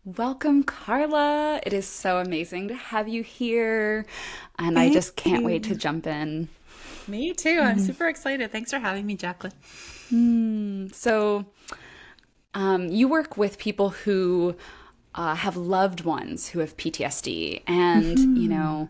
Welcome, Carla. It is so amazing to have you here, and I Thank just can't wait to you. jump in. Me too. I'm super excited. Thanks for having me, Jaclyn. So, you work with people who have loved ones who have PTSD, and Hmm.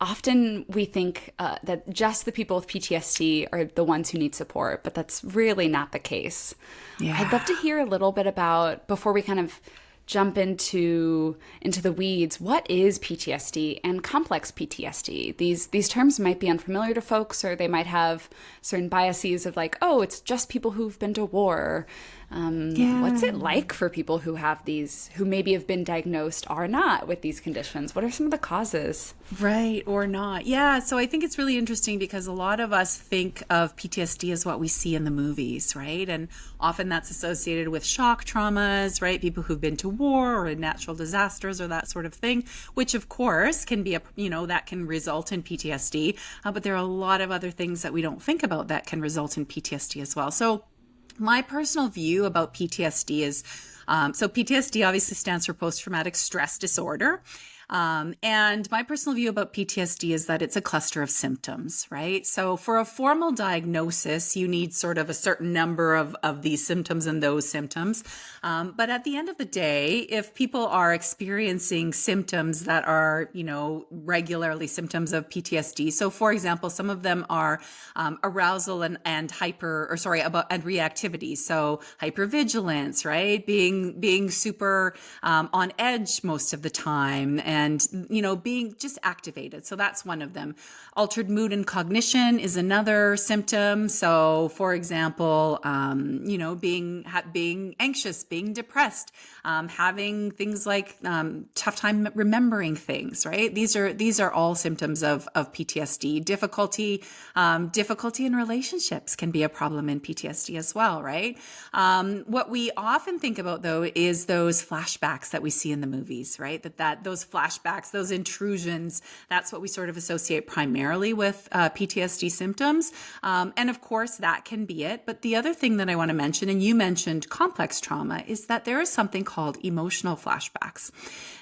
often we think that just the people with PTSD are the ones who need support, but that's really not the case. I'd love to Yeah. hear a little bit about before we kind of jump into the weeds. What is PTSD and complex PTSD? These terms might be unfamiliar to folks, or they might have certain biases of like, oh, it's just people who've been to war. What's Yeah. it like for people who have these, who maybe have been diagnosed or not with these conditions? What are some of the causes? Right or not. Yeah. So I think it's really interesting because a lot of us think of PTSD as what we see in the movies, right? And often that's associated with shock traumas, right? People who've been to war or in natural disasters or that sort of thing, which of course can be that can result in PTSD. But there are a lot of other things that we don't think about that can result in PTSD as well. So my personal view about PTSD is PTSD obviously stands for post traumatic stress disorder. And my personal view about PTSD is that it's a cluster of symptoms, right? So for a formal diagnosis, you need sort of a certain number of these symptoms and those symptoms. But at the end of the day, if people are experiencing symptoms that are, regularly symptoms of PTSD. So for example, some of them are arousal and and reactivity. So hypervigilance, right? Being super on edge most of the time and, being just activated. So that's one of them. Altered mood and cognition is another symptom. So for example, being anxious, being depressed, having things like tough time remembering things, right? These are all symptoms of PTSD. Difficulty in relationships can be a problem in PTSD as well, right? What we often think about though is those flashbacks that we see in the movies, right? That those flashbacks, those intrusions, that's what we sort of associate primarily with PTSD symptoms. And of course, that can be it. But the other thing that I want to mention, and you mentioned complex trauma, is that there is something called emotional flashbacks.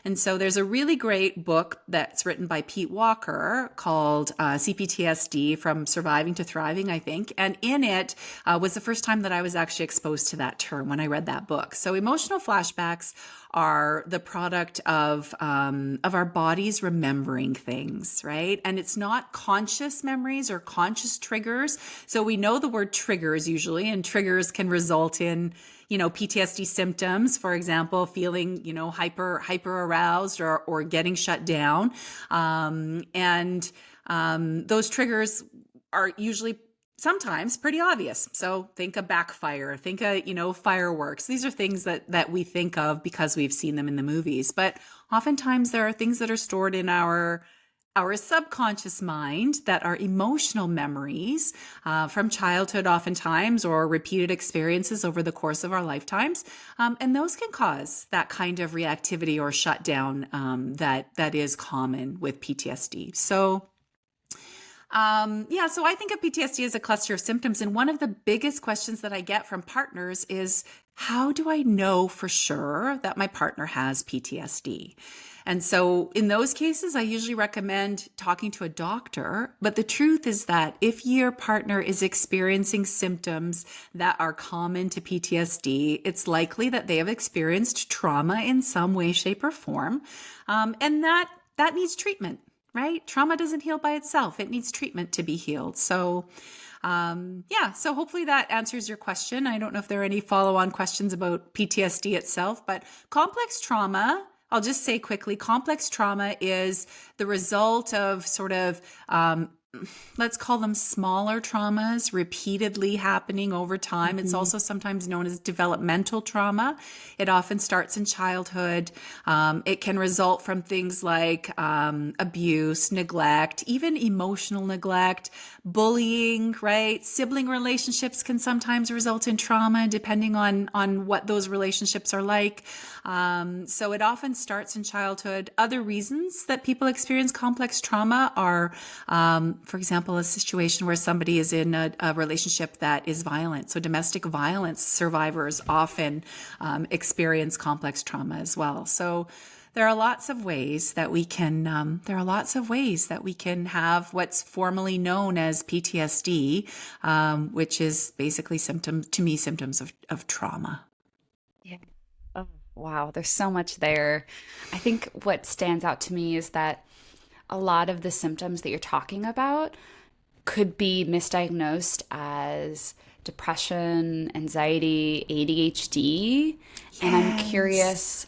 And so there's a really great book that's written by Pete Walker called CPTSD From Surviving to Thriving, I think. And in it was the first time that I was actually exposed to that term when I read that book. So emotional flashbacks are the product of our bodies remembering things, right? And it's not conscious memories or conscious triggers. So we know the word triggers usually, and triggers can result in PTSD symptoms, for example, feeling, hyper aroused or getting shut down. And those triggers are usually sometimes pretty obvious. So think a backfire, think a, fireworks. These are things that we think of because we've seen them in the movies. But oftentimes there are things that are stored in our subconscious mind that are emotional memories from childhood oftentimes or repeated experiences over the course of our lifetimes. And those can cause that kind of reactivity or shutdown that is common with PTSD. So I think of PTSD as a cluster of symptoms. And one of the biggest questions that I get from partners is, how do I know for sure that my partner has PTSD? And so in those cases, I usually recommend talking to a doctor. But the truth is that if your partner is experiencing symptoms that are common to PTSD, it's likely that they have experienced trauma in some way, shape, or form. And that needs treatment, right? Trauma doesn't heal by itself. It needs treatment to be healed. So hopefully that answers your question. I don't know if there are any follow-on questions about PTSD itself, but complex trauma, I'll just say quickly, complex trauma is the result of sort of let's call them smaller traumas repeatedly happening over time. It's Mhm. also sometimes known as developmental trauma. It often starts in childhood. It can result from things like abuse, neglect, even emotional neglect, bullying, right? Sibling relationships can sometimes result in trauma depending on what those relationships are like. So it often starts in childhood. Other reasons that people experience complex trauma are for example, a situation where somebody is in a relationship that is violent. So domestic violence survivors often experience complex trauma as well. So there are lots of ways that we can have what's formally known as PTSD, which is basically symptoms of trauma. Yeah. Oh, wow. There's so much there. I think what stands out to me is that a lot of the symptoms that you're talking about could be misdiagnosed as depression, anxiety, ADHD. And I'm curious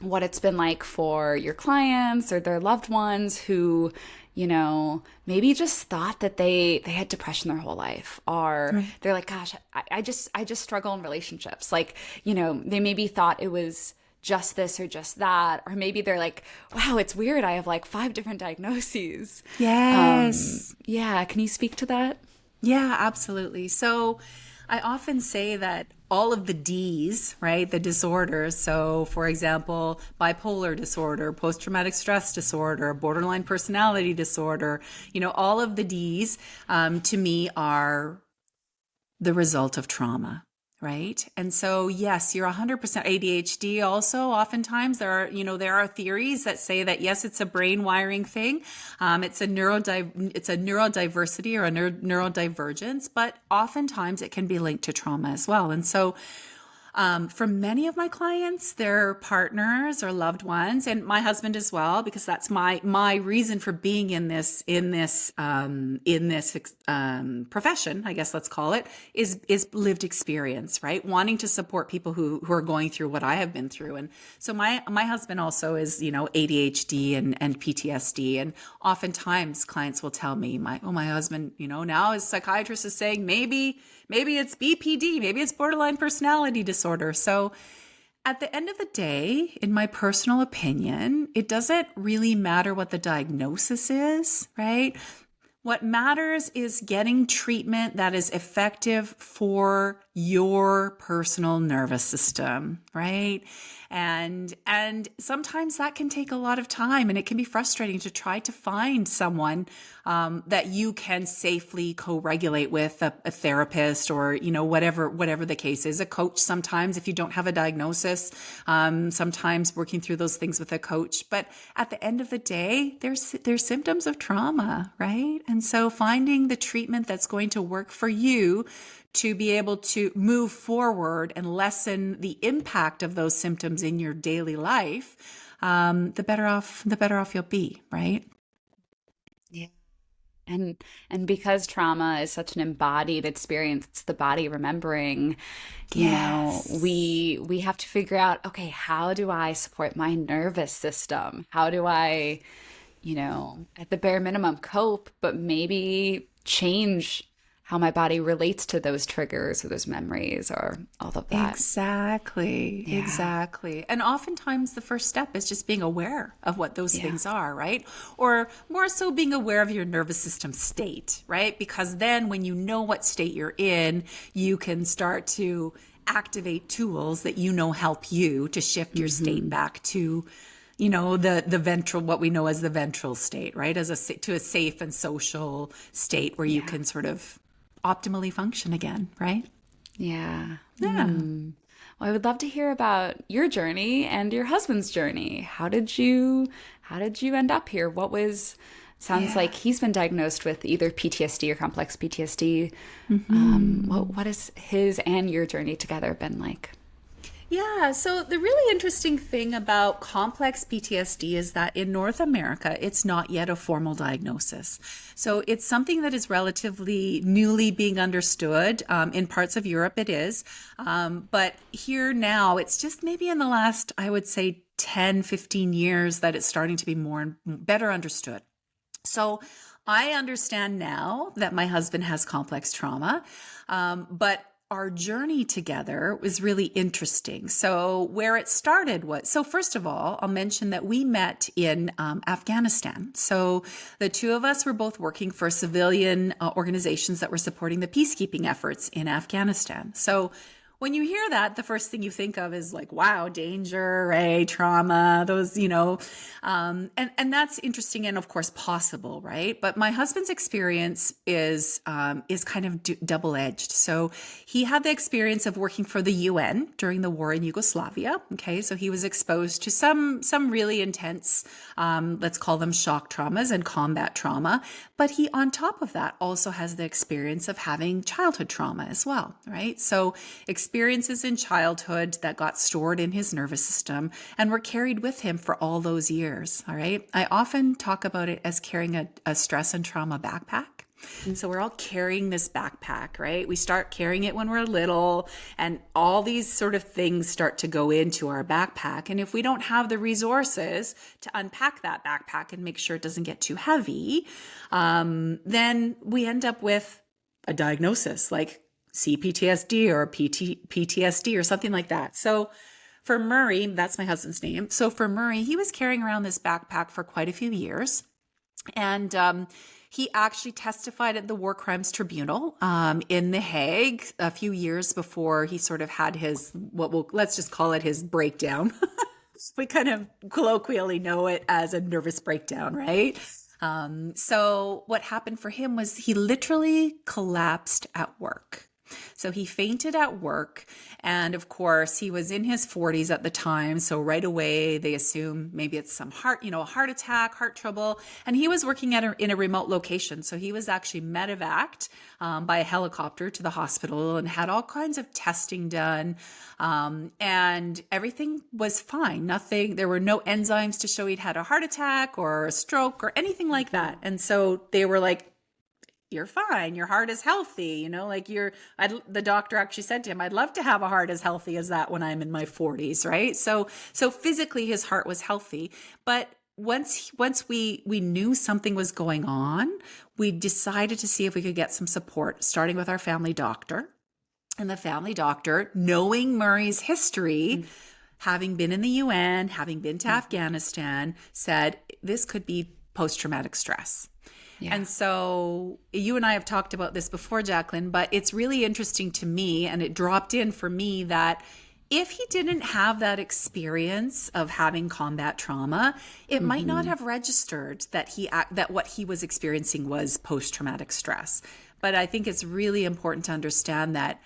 what it's been like for your clients or their loved ones who, maybe just thought that they had depression their whole life, or they're like, gosh, I just struggle in relationships. Like, they maybe thought it was just this or just that, or maybe they're like, wow, it's weird, I have like 5 different diagnoses. Yes. Yeah, can you speak to that? Yeah, absolutely. So I often say that all of the Ds, right, the disorders, so for example, bipolar disorder, post-traumatic stress disorder, borderline personality disorder, all of the Ds to me are the result of trauma. Right. And so, yes, you're 100% ADHD. Also, oftentimes there are theories that say that, yes, it's a brain wiring thing. It's a neurodiversity or a neurodivergence, but oftentimes it can be linked to trauma as well. And so, for many of my clients, their partners or loved ones, and my husband as well, because that's my reason for being in this profession, I guess let's call it, is lived experience, right? Wanting to support people who are going through what I have been through. And so my husband also is, ADHD and PTSD. And oftentimes clients will tell me, my husband, now his psychiatrist is saying maybe it's BPD, maybe it's borderline personality disorder. So at the end of the day, in my personal opinion, it doesn't really matter what the diagnosis is, right? What matters is getting treatment that is effective for your personal nervous system, right? And sometimes that can take a lot of time, and it can be frustrating to try to find someone that you can safely co-regulate with, a therapist, or whatever the case is, a coach. Sometimes, if you don't have a diagnosis, sometimes working through those things with a coach. But at the end of the day, there's symptoms of trauma, right? And so finding the treatment that's going to work for you to be able to move forward and lessen the impact of those symptoms in your daily life, the better off you'll be, right? Yeah. And because trauma is such an embodied experience, it's the body remembering, Yes. we have to figure out, okay, how do I support my nervous system? How do I, at the bare minimum cope, but maybe change how my body relates to those triggers or those memories or all of that. Exactly. Yeah. Exactly. And oftentimes the first step is just being aware of what those things are, right? Or more so being aware of your nervous system state, right? Because then when you know what state you're in, you can start to activate tools that help you to shift your state back to the ventral, what we know as the ventral state, right? To a safe and social state where you can sort of optimally function again, right? Yeah. Yeah. Well, I would love to hear about your journey and your husband's journey. How did you end up here? Sounds like he's been diagnosed with either PTSD or complex PTSD. What has his and your journey together been like? Yeah, so the really interesting thing about complex PTSD is that in North America, it's not yet a formal diagnosis. So it's something that is relatively newly being understood. In parts of Europe, it is. But here now, it's just maybe in the last, I would say, 10, 15 years that it's starting to be more and better understood. So I understand now that my husband has complex trauma, but our journey together was really interesting. So where it started so first of all, I'll mention that we met in Afghanistan. So the two of us were both working for civilian organizations that were supporting the peacekeeping efforts in Afghanistan. So when you hear that, the first thing you think of is like, wow, danger, right? Trauma, those, and that's interesting and of course possible, right? But my husband's experience is kind of double-edged. So he had the experience of working for the UN during the war in Yugoslavia. Okay. So he was exposed to some really intense, let's call them shock traumas and combat trauma. But he, on top of that, also has the experience of having childhood trauma as well, right? So experiences in childhood that got stored in his nervous system and were carried with him for all those years, all right? I often talk about it as carrying a stress and trauma backpack. So we're all carrying this backpack, right? We start carrying it when we're little, and all these sort of things start to go into our backpack. And if we don't have the resources to unpack that backpack and make sure it doesn't get too heavy, then we end up with a diagnosis like CPTSD or PTSD or something like that. So for Murray, that's my husband's name. So for Murray, he was carrying around this backpack for quite a few years. And he actually testified at the War Crimes Tribunal in The Hague a few years before he sort of had his, let's just call it his breakdown. We kind of colloquially know it as a nervous breakdown, right? So what happened for him was he literally collapsed at work. So he fainted at work. And of course, he was in his 40s at the time. So right away, they assume maybe it's some a heart attack, heart trouble. And he was working in a remote location. So he was actually medevaced by a helicopter to the hospital and had all kinds of testing done. And everything was fine. There were no enzymes to show he'd had a heart attack or a stroke or anything like that. And so they were like, you're fine. Your heart is healthy. The doctor actually said to him, I'd love to have a heart as healthy as that when I'm in my 40s. Right. So physically his heart was healthy. But once we knew something was going on, we decided to see if we could get some support, starting with our family doctor. And the family doctor, knowing Murray's history, having been in the UN, having been to Afghanistan, said this could be post-traumatic stress. Yeah. And so you and I have talked about this before, Jaclyn, but it's really interesting to me, and it dropped in for me, that if he didn't have that experience of having combat trauma, it might not have registered that what he was experiencing was post-traumatic stress. But I think it's really important to understand that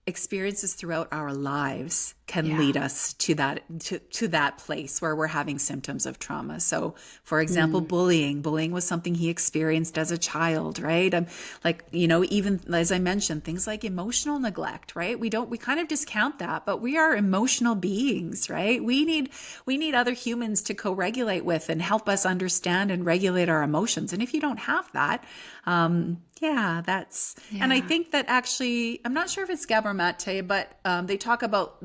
experiences throughout our lives can lead us to that place where we're having symptoms of trauma. So for example, bullying was something he experienced as a child, right? Even as I mentioned, things like emotional neglect, right? We kind of discount that, but we are emotional beings, right? We need other humans to co-regulate with and help us understand and regulate our emotions. And if you don't have that, and I think that actually, I'm not sure if it's Gabor Mate, but they talk about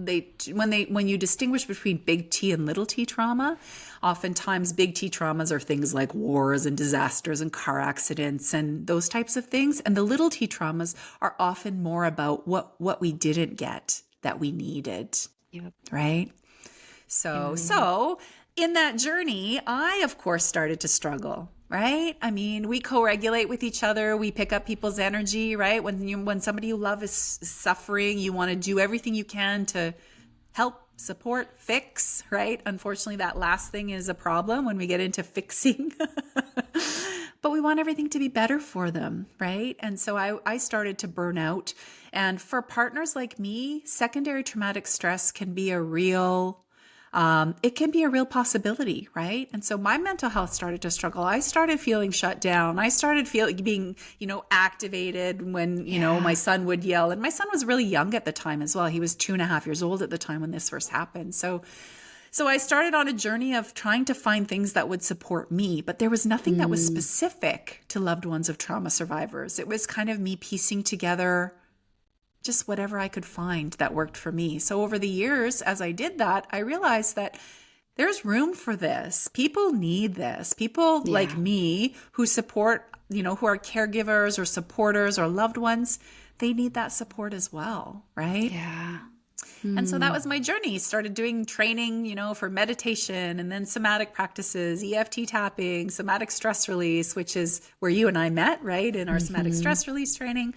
when you distinguish between big T and little T trauma, oftentimes big T traumas are things like wars and disasters and car accidents and those types of things. And the little T traumas are often more about what we didn't get that we needed. Yep. Right? So in that journey, I, of course, started to struggle. Right? I mean, we co-regulate with each other. We pick up people's energy, right? When somebody you love is suffering, you want to do everything you can to help, support, fix, right? Unfortunately, that last thing is a problem when we get into fixing. But we want everything to be better for them, right? And so I started to burn out. And for partners like me, secondary traumatic stress can be a real possibility, right? And so my mental health started to struggle. I started feeling shut down. I started being, activated when, my son would yell. And my son was really young at the time as well. He was 2.5 years old at the time when this first happened. So I started on a journey of trying to find things that would support me, but there was nothing that was specific to loved ones of trauma survivors. It was kind of me piecing together just whatever I could find that worked for me. So over the years, as I did that, I realized that there's room for this. People need this. People like me who support, who are caregivers or supporters or loved ones, they need that support as well, right? Yeah. And so that was my journey. Started doing training, for meditation and then somatic practices, EFT tapping, somatic stress release, which is where you and I met, right? In our somatic stress release training.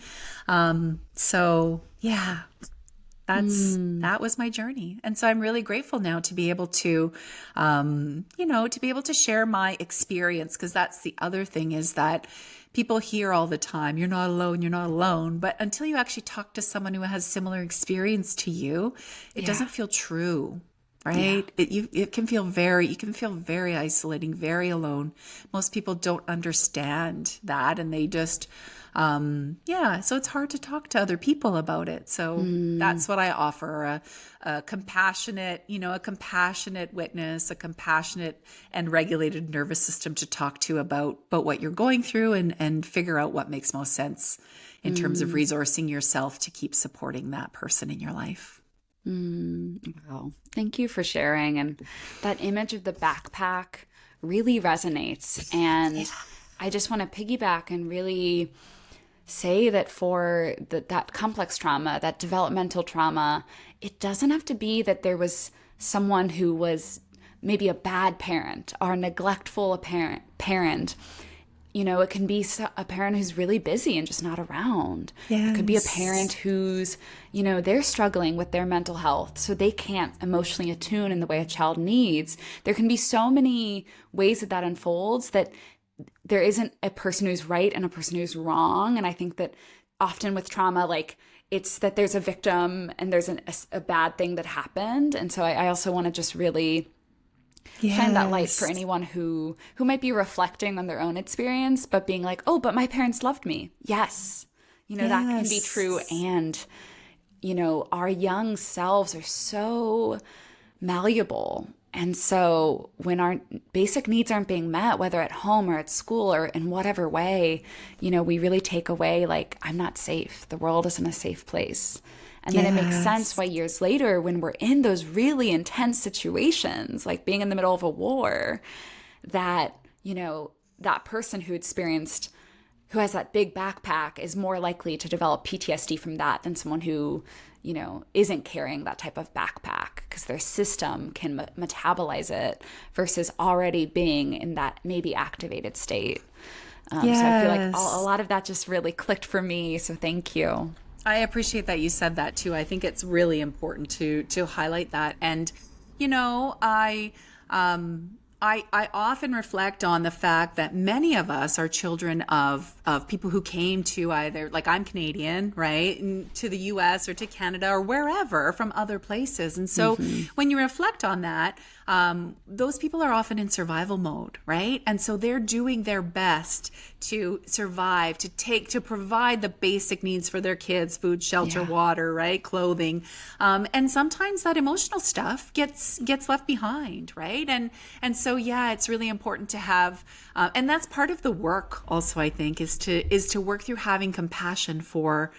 That was my journey. And so I'm really grateful now to be able to, to be able to share my experience, because that's the other thing, is that people hear all the time, you're not alone, you're not alone. But until you actually talk to someone who has similar experience to you, it doesn't feel true. Right? Yeah. You can feel very isolating, very alone. Most people don't understand that, and they just, so it's hard to talk to other people about it. So that's what I offer, a compassionate witness, a compassionate and regulated nervous system to talk to about what you're going through, and figure out what makes most sense in terms of resourcing yourself to keep supporting that person in your life. Wow. Thank you for sharing. And that image of the backpack really resonates. And I just want to piggyback and really say that for that complex trauma, that developmental trauma, it doesn't have to be that there was someone who was maybe a bad parent or neglectful parent. It can be a parent who's really busy and just not around. Yes. It could be a parent who's, they're struggling with their mental health, so they can't emotionally attune in the way a child needs. There can be so many ways that unfolds, that there isn't a person who's right and a person who's wrong. And I think that often with trauma, it's that there's a victim and there's a bad thing that happened. And so I also want to just really shine that light for anyone who might be reflecting on their own experience, but being like, oh, but my parents loved me. Yes. That can be true. And, our young selves are so malleable. And so when our basic needs aren't being met, whether at home or at school or in whatever way, we really take away, I'm not safe. The world isn't a safe place. And then it makes sense why years later, when we're in those really intense situations, like being in the middle of a war, that, that person who has that big backpack is more likely to develop PTSD from that than someone who, isn't carrying that type of backpack, because their system can metabolize it versus already being in that maybe activated state. So I feel like a lot of that just really clicked for me. So thank you. I appreciate that you said that too. I think it's really important to highlight that. And, I often reflect on the fact that many of us are children of people who came to either, I'm Canadian, right, to the US or to Canada or wherever from other places. And so when you reflect on that, those people are often in survival mode, right? And so they're doing their best to survive, to provide the basic needs for their kids: food, shelter, water, right, clothing. And sometimes that emotional stuff gets left behind, right? And so it's really important to have, and that's part of the work also, I think, is to work through having compassion for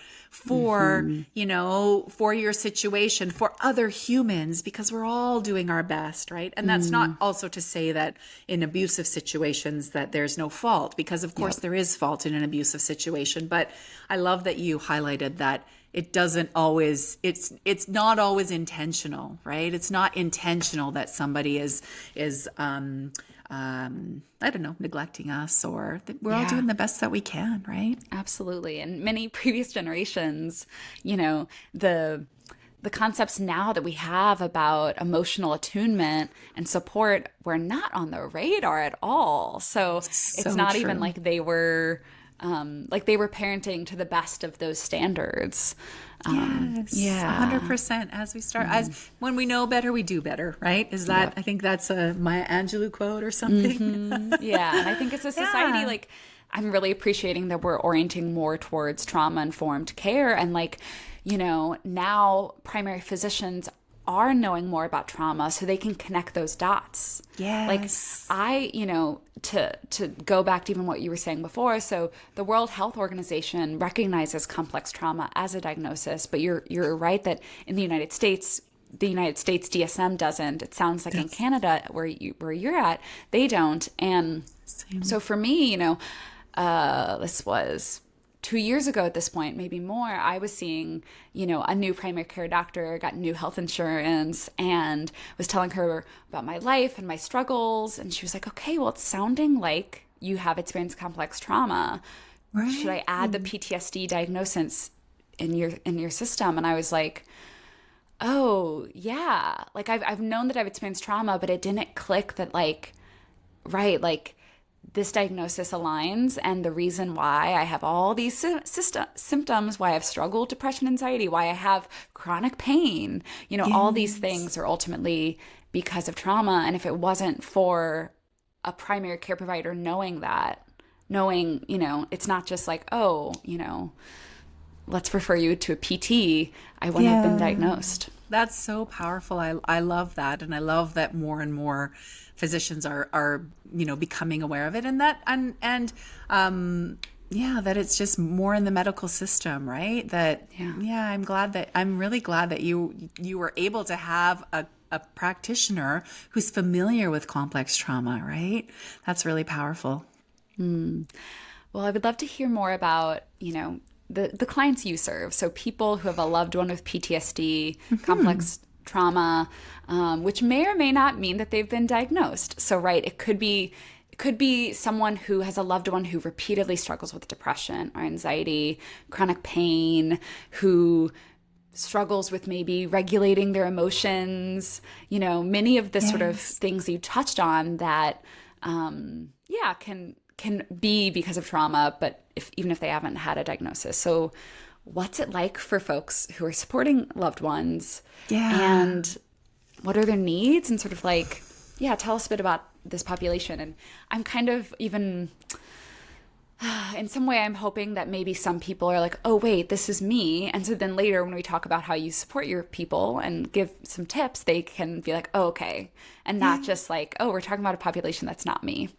your situation, for other humans, because we're all doing our best, right? And that's not also to say that in abusive situations that there's no fault, because of course there is fault in an abusive situation. But I love that you highlighted that it doesn't always, it's not always intentional, right? It's not intentional that somebody is I don't know, neglecting us, or we're all doing the best that we can, right? Absolutely. And many previous generations, the concepts now that we have about emotional attunement and support were not on the radar at all. So it's not even like they were parenting to the best of those standards. Yes, 100%. As we start, as when we know better, we do better, right? Is that, I think that's a Maya Angelou quote or something. Yeah. And I think as a society, I'm really appreciating that we're orienting more towards trauma-informed care. And now primary physicians are knowing more about trauma, so they can connect those dots. Yes. To go back to even what you were saying before, so the World Health Organization recognizes complex trauma as a diagnosis, but you're right that in the United States DSM doesn't. It sounds like in Canada, where you're at, they don't. And so for me, this was 2 years ago at this point, maybe more, I was seeing, a new primary care doctor, got new health insurance, and was telling her about my life and my struggles. And she was like, okay, well, it's sounding like you have experienced complex trauma. Right. Should I add the PTSD diagnosis in your system? And I was like, oh, yeah. Like I've known that I've experienced trauma, but it didn't click that like, right, like this diagnosis aligns, and the reason why I have all these symptoms, why I've struggled, depression, anxiety, why I have chronic pain, all these Yes. things are ultimately because of trauma. And if it wasn't for a primary care provider knowing that, knowing, it's not just like, oh, let's refer you to a PT, I wouldn't have been Yeah. diagnosed. That's so powerful. I love that. And I love that more and more physicians are, becoming aware of it, and yeah, that it's just more in the medical system, right? That, Yeah. yeah, I'm really glad that you were able to have a practitioner who's familiar with complex trauma, right? That's really powerful. Well, I would love to hear more about, the clients you serve. So people who have a loved one with PTSD, complex trauma, which may or may not mean that they've been diagnosed. So, right, it could be someone who has a loved one who repeatedly struggles with depression or anxiety, chronic pain, who struggles with maybe regulating their emotions, many of the sort of Yes. things that you touched on that, yeah, can be because of trauma, but even if they haven't had a diagnosis. So, what's it like for folks who are supporting loved ones, Yeah. and what are their needs, and sort of like, yeah, tell us a bit about this population. And I'm kind of even in some way, I'm hoping that maybe some people are like, oh, wait, this is me. And so then later, when we talk about how you support your people and give some tips, they can be like, oh, okay. And not Yeah. just like, oh, we're talking about a population that's not me.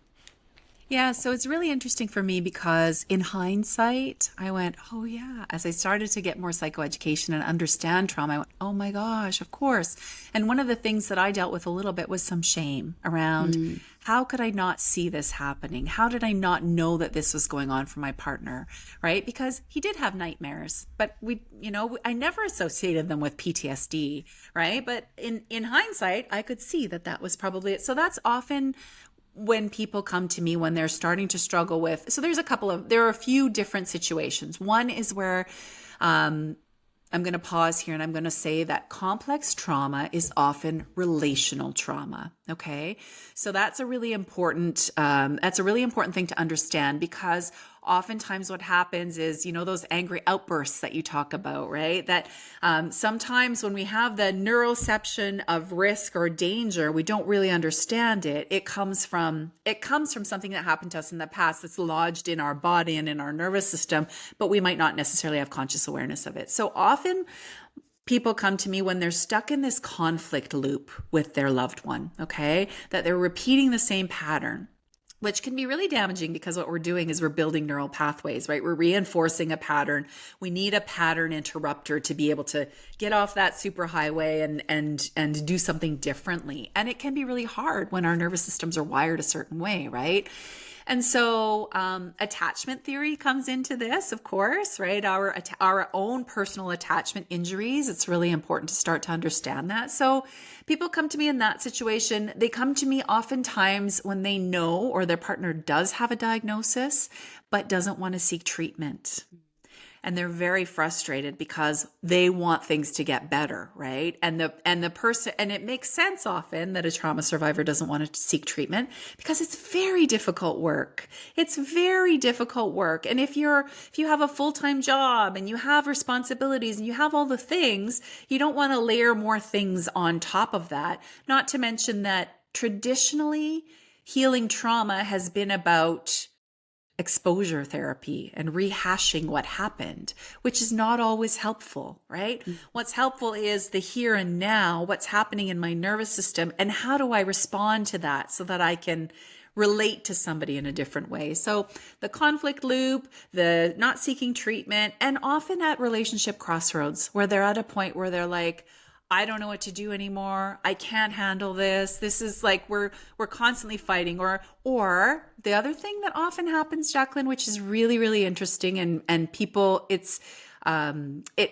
Yeah, so it's really interesting for me because in hindsight, I went, oh, yeah. As I started to get more psychoeducation and understand trauma, I went, oh my gosh, of course. And one of the things that I dealt with a little bit was some shame around Mm, how could I not see this happening? How did I not know that this was going on for my partner? Right? Because he did have nightmares, but I never associated them with PTSD, right? But in hindsight, I could see that that was probably it. So that's often when people come to me when they're starting to struggle with, so there are a few different situations. One is where I'm going to pause here and I'm going to say that complex trauma is often relational trauma. Okay. So that's a really important thing to understand, because oftentimes what happens is, those angry outbursts that you talk about, right? That sometimes when we have the neuroception of risk or danger, we don't really understand it. It comes from something that happened to us in the past that's lodged in our body and in our nervous system, but we might not necessarily have conscious awareness of it. So often people come to me when they're stuck in this conflict loop with their loved one, okay? That they're repeating the same pattern, which can be really damaging, because what we're doing is we're building neural pathways, right? We're reinforcing a pattern. We need a pattern interrupter to be able to get off that superhighway and do something differently. And it can be really hard when our nervous systems are wired a certain way, right? And so attachment theory comes into this, of course, right? Our own personal attachment injuries. It's really important to start to understand that. So people come to me in that situation. They come to me oftentimes when they know or their partner does have a diagnosis, but doesn't want to seek treatment. And they're very frustrated because they want things to get better, right? And the person, and it makes sense often that a trauma survivor doesn't want to seek treatment, because it's very difficult work. It's very difficult work. And if you have a full-time job and you have responsibilities and you have all the things, you don't want to layer more things on top of that. Not to mention that traditionally, healing trauma has been about exposure therapy and rehashing what happened, which is not always helpful, right? What's helpful is the here and now, what's happening in my nervous system, and how do I respond to that so that I can relate to somebody in a different way. So the conflict loop, the not seeking treatment, and often at relationship crossroads where they're at a point where they're like, I don't know what to do anymore. I can't handle this. This is like we're constantly fighting. Or the other thing that often happens, Jaclyn, which is really, really interesting, and people, it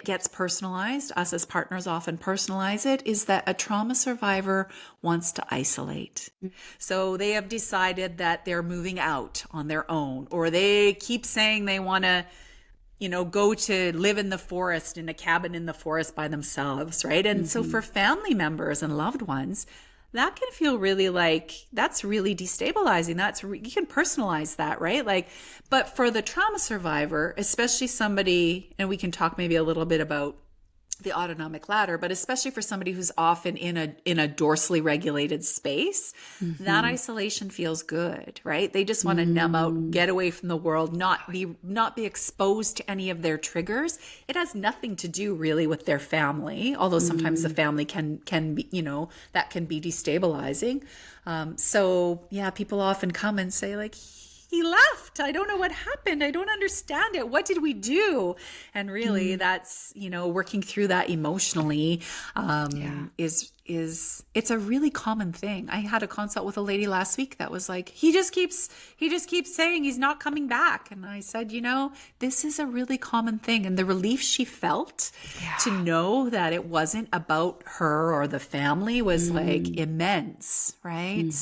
gets personalized. Us as partners often personalize it, is that a trauma survivor wants to isolate. So they have decided that they're moving out on their own, or they keep saying they want to go to live in the forest, in a cabin in the forest by themselves, right? And so for family members and loved ones, that can feel really like, that's really destabilizing. You can personalize that, right? Like, but for the trauma survivor, especially somebody, and we can talk maybe a little bit about the autonomic ladder, but especially for somebody who's often in a dorsally regulated space, that isolation feels good, right? They just want to numb out, get away from the world, not be exposed to any of their triggers. It has nothing to do really with their family, although sometimes the family can be, that can be destabilizing. So yeah, people often come and say like, he left. I don't know what happened. I don't understand it. What did we do? And really that's, working through that emotionally, is it's a really common thing. I had a consult with a lady last week that was like, he just keeps saying he's not coming back. And I said, this is a really common thing. And the relief she felt to know that it wasn't about her or the family was like immense. Right.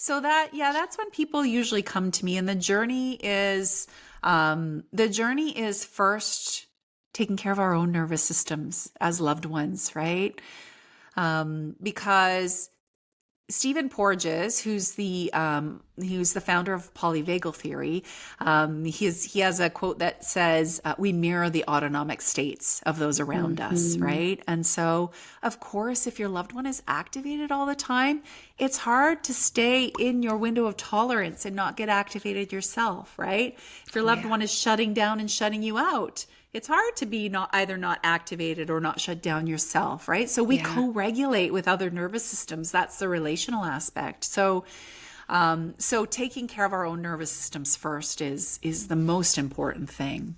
So that's when people usually come to me, and the journey is first taking care of our own nervous systems as loved ones, right? Because Stephen Porges, who's the founder of polyvagal theory, he has a quote that says, "We mirror the autonomic states of those around us," right? And so, of course, if your loved one is activated all the time, it's hard to stay in your window of tolerance and not get activated yourself, right? If your loved one is shutting down and shutting you out, it's hard to be either not activated or not shut down yourself, right? So we co-regulate with other nervous systems. That's the relational aspect. So taking care of our own nervous systems first is the most important thing.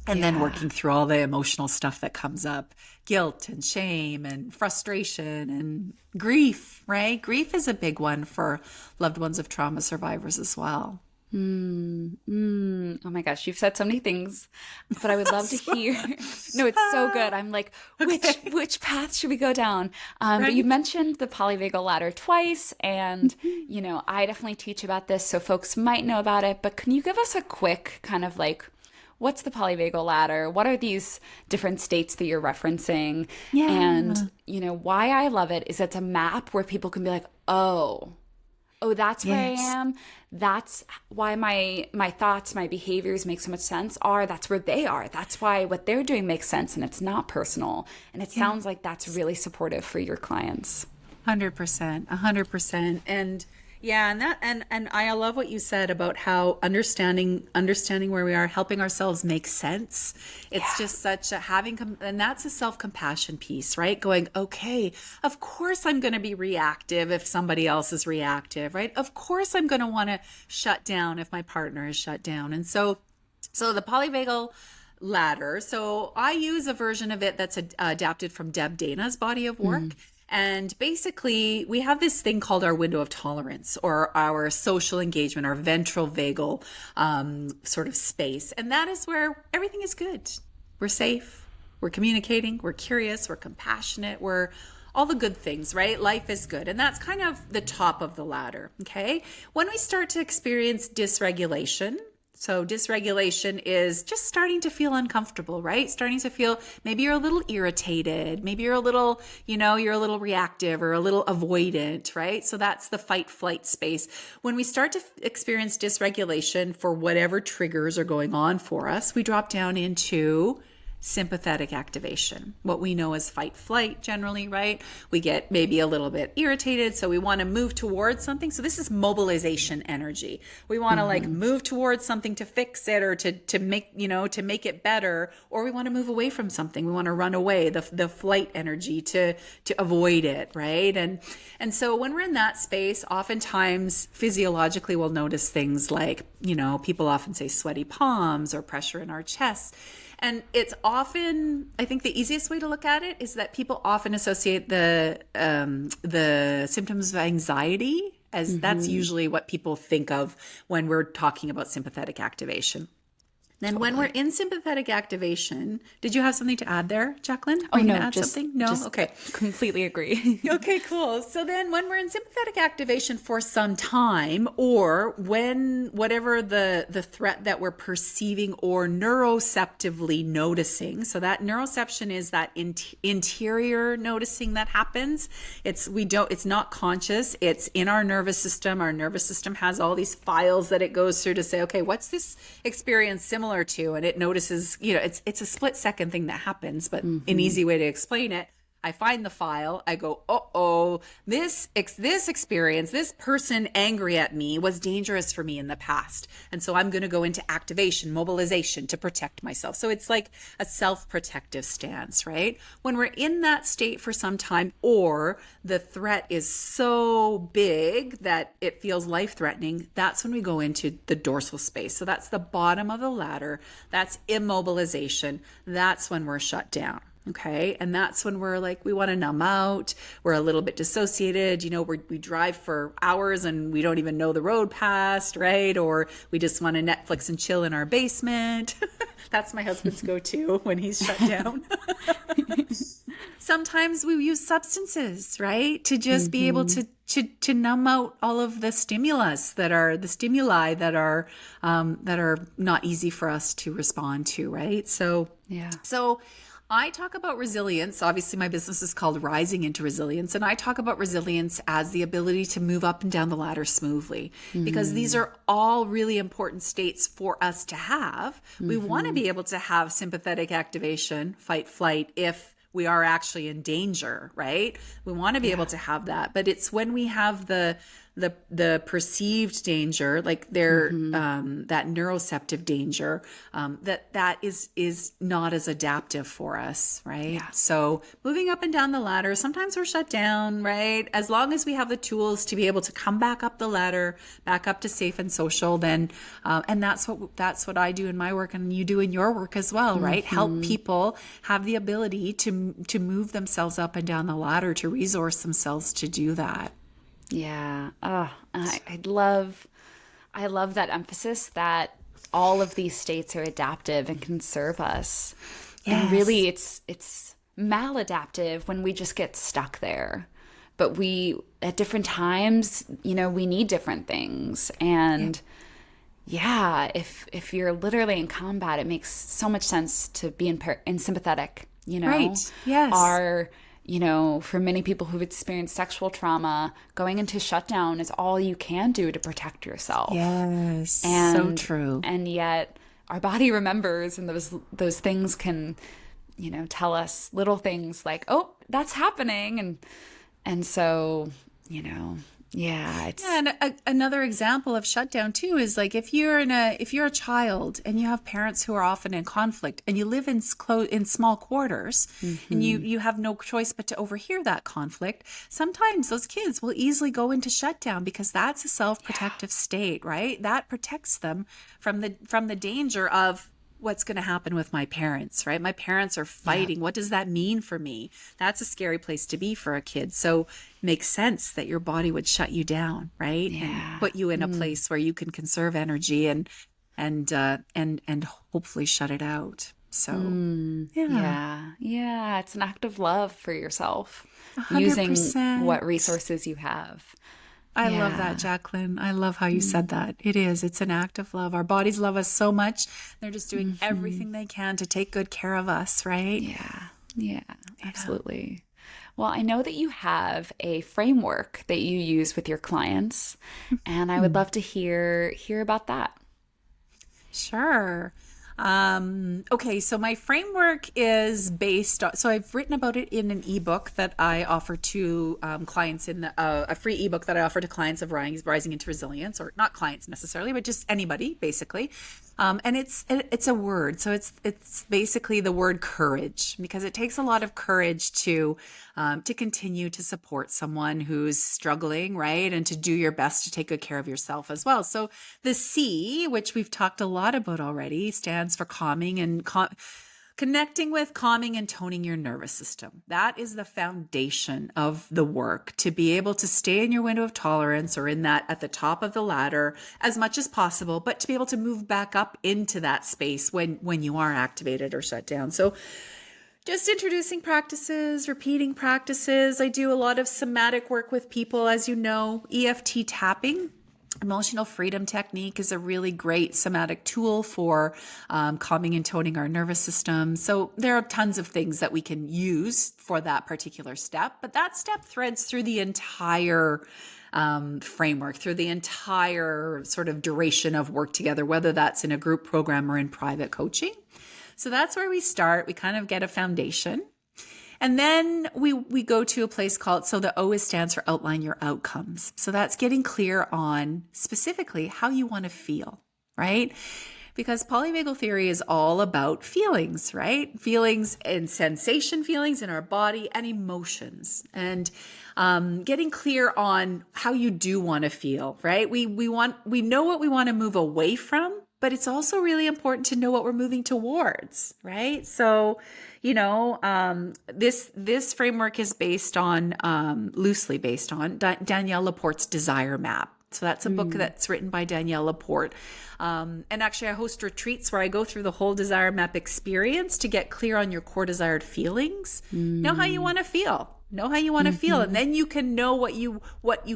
And then working through all the emotional stuff that comes up, guilt and shame and frustration and grief, right? Grief is a big one for loved ones of trauma survivors as well. Oh my gosh, you've said so many things, but I would love to hear. No, it's so good. I'm like, which path should we go down? But you mentioned the polyvagal ladder twice, and I definitely teach about this, so folks might know about it. But can you give us a quick kind of like, what's the polyvagal ladder? What are these different states that you're referencing? Yeah. And why I love it is it's a map where people can be like, oh, that's where I am. That's why my thoughts, my behaviors make so much sense. That's where they are. That's why what they're doing makes sense, and it's not personal. And it sounds like that's really supportive for your clients. 100%. And I love what you said about how understanding where we are, helping ourselves make sense. It's just such a and that's a self-compassion piece, right? Going, okay, of course I'm going to be reactive if somebody else is reactive, right? Of course I'm going to want to shut down if my partner is shut down. And so the polyvagal ladder. So I use a version of it that's adapted from Deb Dana's body of work. And basically, we have this thing called our window of tolerance, or our social engagement, our ventral vagal sort of space. And that is where everything is good. We're safe. We're communicating. We're curious. We're compassionate. We're all the good things, right? Life is good. And that's kind of the top of the ladder, okay? When we start to experience dysregulation, so dysregulation is just starting to feel uncomfortable, right? Starting to feel, maybe you're a little irritated. Maybe you're a little, you're a little reactive or a little avoidant, right? So that's the fight flight space. When we start to experience dysregulation for whatever triggers are going on for us, we drop down into sympathetic activation, what we know as fight flight generally, right? We get maybe a little bit irritated, so we want to move towards something. So this is mobilization energy. We want to like move towards something to fix it, or to make, to make it better, or we want to move away from something. We want to run away, the flight energy to avoid it, right? And so when we're in that space, oftentimes physiologically we'll notice things like, people often say sweaty palms or pressure in our chest. And it's often, I think the easiest way to look at it is that people often associate the symptoms of anxiety as that's usually what people think of when we're talking about sympathetic activation. Then when we're in sympathetic activation, did you have something to add there, Jaclyn? Oh, Were you no, gonna add just, something? No? just Okay. completely agree. Okay, cool. So then when we're in sympathetic activation for some time, or when whatever the threat that we're perceiving or neuroceptively noticing, so that neuroception is that interior noticing that happens. It's not conscious. It's in our nervous system. Our nervous system has all these files that it goes through to say, okay, what's this experience similar to? And it notices, it's a split second thing that happens, but an easy way to explain it. I find the file. I go, this experience, this person angry at me was dangerous for me in the past. And so I'm going to go into activation, mobilization to protect myself. So it's like a self-protective stance, right? When we're in that state for some time, or the threat is so big that it feels life-threatening, that's when we go into the dorsal space. So that's the bottom of the ladder. That's immobilization. That's when we're shut down. Okay. And that's when we're like, we want to numb out. We're a little bit dissociated. We drive for hours and we don't even know the road past, right? Or we just want to Netflix and chill in our basement. That's my husband's go-to when he's shut down. Sometimes we use substances, right? To just be able to numb out all of the stimuli that are not easy for us to respond to, right? So I talk about resilience. Obviously, my business is called Rising into Resilience. And I talk about resilience as the ability to move up and down the ladder smoothly, because these are all really important states for us to have. We want to be able to have sympathetic activation, fight, flight, if we are actually in danger, right? We want to be able to have that. But it's when we have the perceived danger, like that neuroceptive danger, that is not as adaptive for us, right? Yeah. So moving up and down the ladder, sometimes we're shut down, right? As long as we have the tools to be able to come back up the ladder, back up to safe and social, then and that's what I do in my work, and you do in your work as well, right? Help people have the ability to move themselves up and down the ladder, to resource themselves to do that. Yeah. Oh, I love that emphasis that all of these states are adaptive and can serve us. Yes. And really it's maladaptive when we just get stuck there. But we, at different times, we need different things. And if you're literally in combat, it makes so much sense to be in sympathetic, Right. Yes. For many people who've experienced sexual trauma, going into shutdown is all you can do to protect yourself. Yes, so true. And yet our body remembers, and those things can, tell us little things like, oh, that's happening. And so, and another example of shutdown too is like if you're a child and you have parents who are often in conflict, and you live in small quarters, and you have no choice but to overhear that conflict. Sometimes those kids will easily go into shutdown because that's a self-protective state, right? That protects them from the danger of what's going to happen with my parents, right? My parents are fighting. What does that mean for me? That's a scary place to be for a kid. So it makes sense that your body would shut you down, right? Yeah. And put you in a place where you can conserve energy and hopefully shut it out. So yeah, it's an act of love for yourself, 100%. Using what resources you have. I love that, Jaclyn. I love how you said that. It's an act of love. Our bodies love us so much. They're just doing everything they can to take good care of us, right? Yeah, absolutely. Well, I know that you have a framework that you use with your clients, and I would love to hear about that. Sure. Okay, so my framework is based on, so I've written about it in an ebook that I offer to clients in a free ebook that I offer to clients of Rising into Resilience, or not clients necessarily, but just anybody basically. And it's a word. So it's basically the word courage, because it takes a lot of courage to continue to support someone who's struggling, right? And to do your best to take good care of yourself as well. So the C, which we've talked a lot about already, stands for calming, and Connecting with, calming, and toning your nervous system. That is the foundation of the work, to be able to stay in your window of tolerance, or in that at the top of the ladder as much as possible, but to be able to move back up into that space when you are activated or shut down. So just introducing practices, repeating practices. I do a lot of somatic work with people, as you know. EFT tapping, emotional freedom technique, is a really great somatic tool for calming and toning our nervous system. So there are tons of things that we can use for that particular step, but that step threads through the entire framework, through the entire sort of duration of work together, whether that's in a group program or in private coaching. So that's where we start. We kind of get a foundation. And then we go to a place called, so the O stands for outline your outcomes. So that's getting clear on specifically how you want to feel, right? Because polyvagal theory is all about feelings, right? Feelings and sensation, feelings in our body, and emotions. And getting clear on how you do want to feel, right? We know what we want to move away from, but it's also really important to know what we're moving towards, right? So, this framework is based on, loosely based on Danielle Laporte's Desire Map. So that's a book that's written by Danielle Laporte. And actually I host retreats where I go through the whole Desire Map experience to get clear on your core desired feelings. Know how you want to feel. Know how you want to feel. And then you can know what you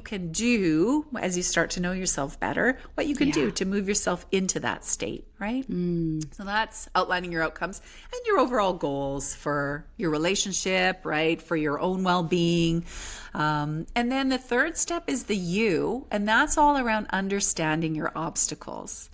can do as you start to know yourself better, what you can do to move yourself into that state, right? So that's outlining your outcomes and your overall goals for your relationship, right? For your own well-being. And then the third step is the U, and that's all around understanding your obstacles.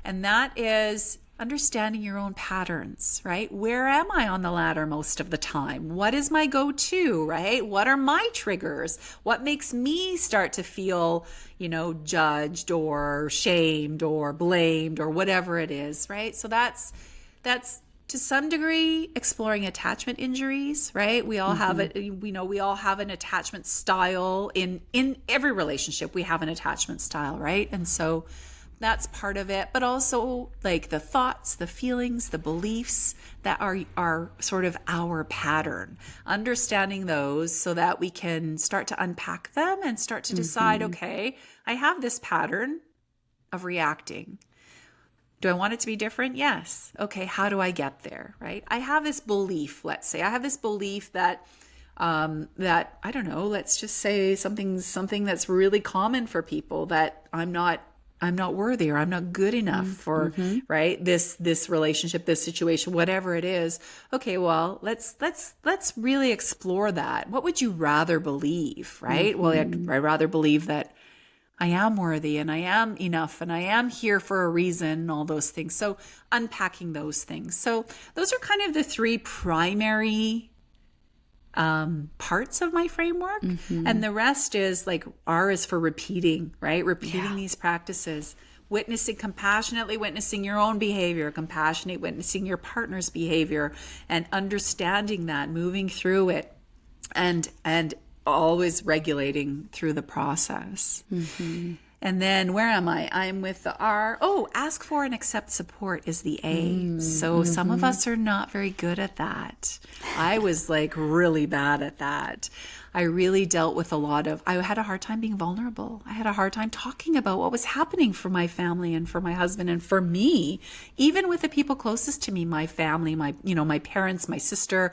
And that is understanding your own patterns, right? Where am I on the ladder most of the time? What is my go-to, right? What are my triggers? What makes me start to feel, judged or shamed or blamed or whatever it is, right? So that's to some degree exploring attachment injuries, right? We all have it. We all have an attachment style in every relationship. We have an attachment style, right? And so that's part of it, but also like the thoughts, the feelings, the beliefs that are sort of our pattern, understanding those so that we can start to unpack them and start to decide, okay, I have this pattern of reacting. Do I want it to be different? Yes. Okay, how do I get there, right? I have this belief, let's say. I have this belief that I don't know, let's just say something that's really common for people, that I'm not worthy, or I'm not good enough for, right? This relationship, this situation, whatever it is. Okay, well, let's really explore that. What would you rather believe, right? Well, I'd rather believe that I am worthy and I am enough and I am here for a reason, and all those things. So unpacking those things. So those are kind of the three primary parts of my framework. And the rest is like, R is for repeating, right? Repeating these practices, compassionately witnessing your own behavior, compassionately witnessing your partner's behavior, and understanding that, moving through it, and always regulating through the process. And then where am I? I'm with the R. Oh, ask for and accept support is the A. So some of us are not very good at that. I was like really bad at that. I really dealt with I had a hard time being vulnerable. I had a hard time talking about what was happening for my family and for my husband and for me, even with the people closest to me, my family, my parents, my sister.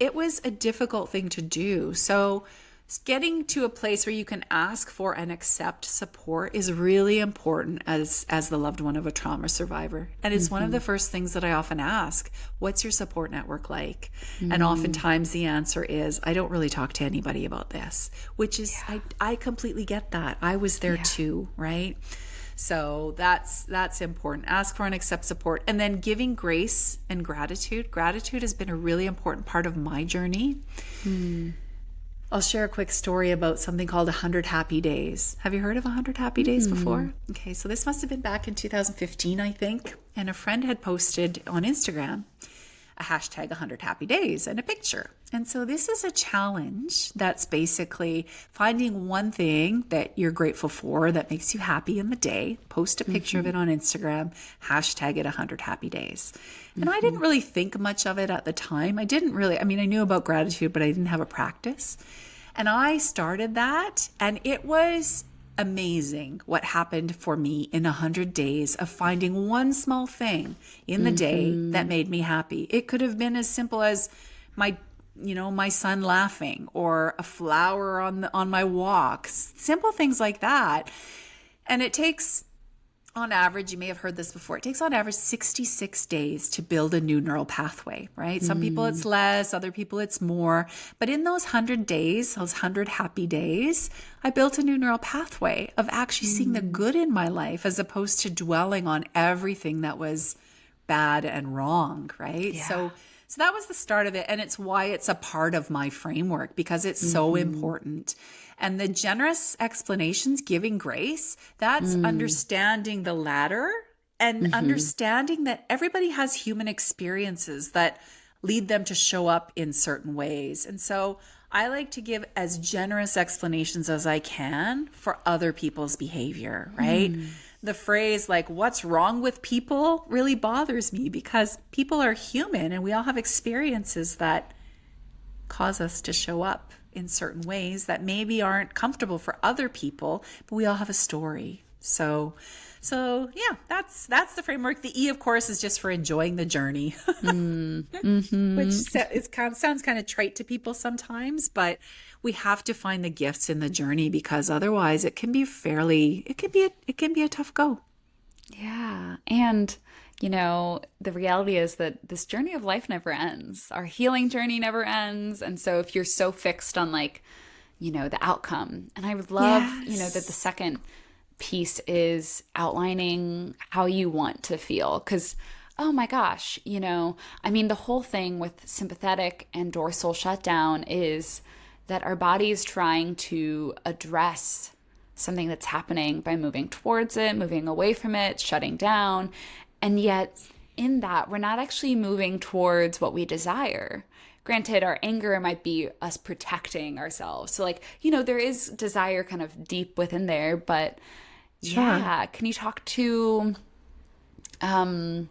It was a difficult thing to do. So getting to a place where you can ask for and accept support is really important as the loved one of a trauma survivor. And it's one of the first things that I often ask, what's your support network like? And oftentimes the answer is, I don't really talk to anybody about this, which is, I completely get that. I was there too, right? So that's important. Ask for and accept support. And then giving grace and gratitude. Gratitude has been a really important part of my journey. I'll share a quick story about something called 100 Happy Days. Have you heard of 100 Happy Days before? Okay, so this must have been back in 2015, I think. And a friend had posted on Instagram a hashtag 100 happy days and a picture. And so this is a challenge that's basically finding one thing that you're grateful for that makes you happy in the day, post a picture of it on Instagram, hashtag it 100 happy days. And I didn't really think much of it at the time. I knew about gratitude, but I didn't have a practice. And I started that, and it was amazing what happened for me in 100 days of finding one small thing in the day that made me happy. It could have been as simple as my son laughing, or a flower on my walks, simple things like that. And it takes, on average, you may have heard this before, it takes on average 66 days to build a new neural pathway, right? Some people it's less, other people it's more. But in those 100 days, those 100 happy days, I built a new neural pathway of actually seeing the good in my life as opposed to dwelling on everything that was bad and wrong, right? Yeah. So that was the start of it. And it's why it's a part of my framework, because it's so important. And the generous explanations, giving grace, that's understanding the ladder and understanding that everybody has human experiences that lead them to show up in certain ways. And so I like to give as generous explanations as I can for other people's behavior, right? The phrase like, what's wrong with people, really bothers me, because people are human and we all have experiences that cause us to show up in certain ways that maybe aren't comfortable for other people, but we all have a story. So yeah, that's the framework. The E, of course, is just for enjoying the journey, which sounds kind of trite to people sometimes, but we have to find the gifts in the journey, because otherwise it can be a tough go. Yeah. And, the reality is that this journey of life never ends. Our healing journey never ends. And so if you're so fixed on the outcome, and I would love, that the second piece is outlining how you want to feel. Because, oh my gosh, the whole thing with sympathetic and dorsal shutdown is that our body is trying to address something that's happening by moving towards it, moving away from it, shutting down. And yet in that, we're not actually moving towards what we desire. Granted, our anger might be us protecting ourselves. So there is desire kind of deep within there, but yeah, can you talk to, I don't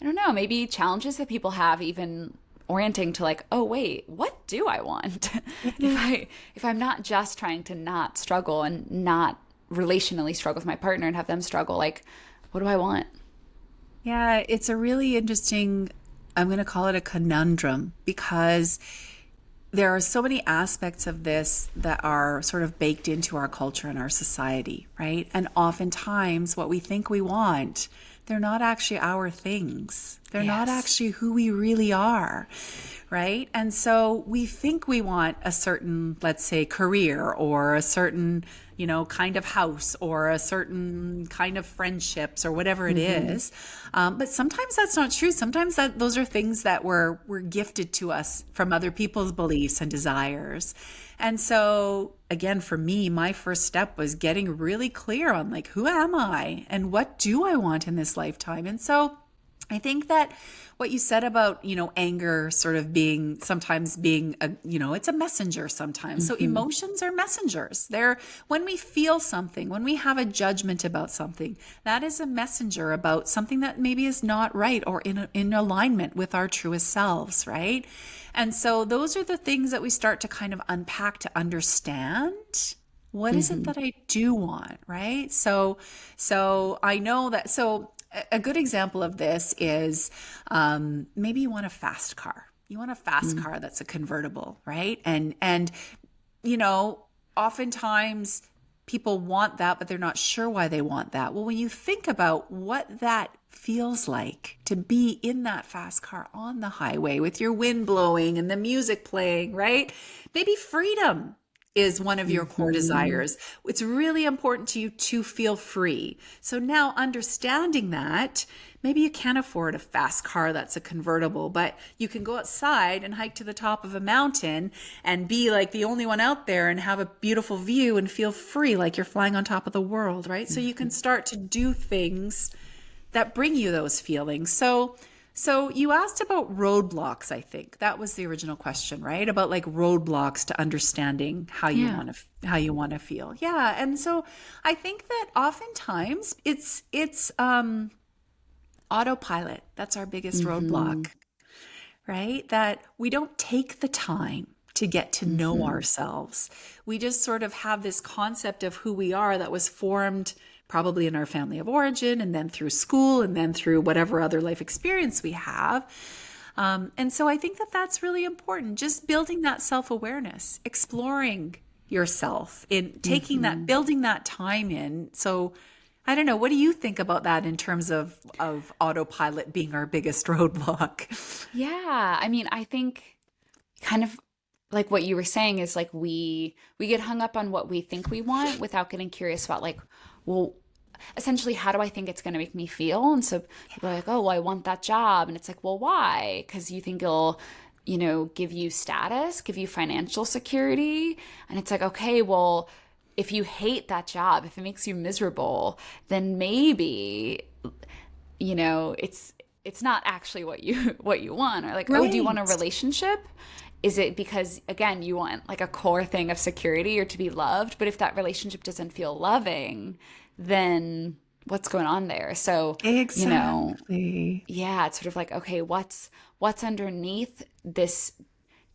know, maybe challenges that people have even orienting to oh wait, what do I want? If I'm not just trying to not struggle and not relationally struggle with my partner and have them struggle, what do I want? Yeah, it's a really interesting, I'm going to call it a conundrum, because there are so many aspects of this that are sort of baked into our culture and our society, right? And oftentimes what we think we want, they're not actually our things. They're not actually who we really are, right? And so we think we want a certain, let's say, career, or a certain, kind of house, or a certain kind of friendships, or whatever it is. But sometimes that's not true. Sometimes those are things that were gifted to us from other people's beliefs and desires. And so again, for me, my first step was getting really clear on who am I and what do I want in this lifetime? And so I think that what you said about, anger sort of sometimes being it's a messenger sometimes. So emotions are messengers. When we feel something, when we have a judgment about something, that is a messenger about something that maybe is not right or in alignment with our truest selves, right? And so those are the things that we start to kind of unpack to understand. What is it that I do want, right? So I know that, a good example of this is maybe you want a fast car. You want a fast car that's a convertible, right? And oftentimes people want that, but they're not sure why they want that. Well, when you think about what that feels like to be in that fast car on the highway with your wind blowing and the music playing, right? Maybe freedom is one of your core desires. It's really important to you to feel free. So now understanding that, maybe you can't afford a fast car that's a convertible, but you can go outside and hike to the top of a mountain and be the only one out there and have a beautiful view and feel free, like you're flying on top of the world, right? So you can start to do things that bring you those feelings. So So you asked about roadblocks, I think. That was the original question, right? About like roadblocks to understanding Yeah. how you want to feel. Yeah. And so I think that oftentimes it's autopilot. That's our biggest Mm-hmm. roadblock, right? That we don't take the time to get to know Mm-hmm. ourselves. We just sort of have this concept of who we are that was formed probably in our family of origin and then through school and then through whatever other life experience we have. And so I think that that's really important. Just building that self awareness, exploring yourself, in taking that, Mm-hmm. building that time in. So I don't know. What do you think about that in terms of autopilot being our biggest roadblock? Yeah. I mean, I think kind of like what you were saying is like we get hung up on what we think we want without getting curious about like, well, essentially, how do I think it's going to make me feel? And so people are like, oh, well, I want that job. And it's like, well, why? Because you think it'll, give you status, give you financial security. And it's like, okay, well, if you hate that job, if it makes you miserable, then maybe, it's not actually what you what you want. Or like, oh, do you want a Right. relationship? Is it because again you want like a core thing of security or to be loved? But if that relationship doesn't feel loving, then what's going on there? So, Exactly. yeah, it's sort of like, okay, what's underneath this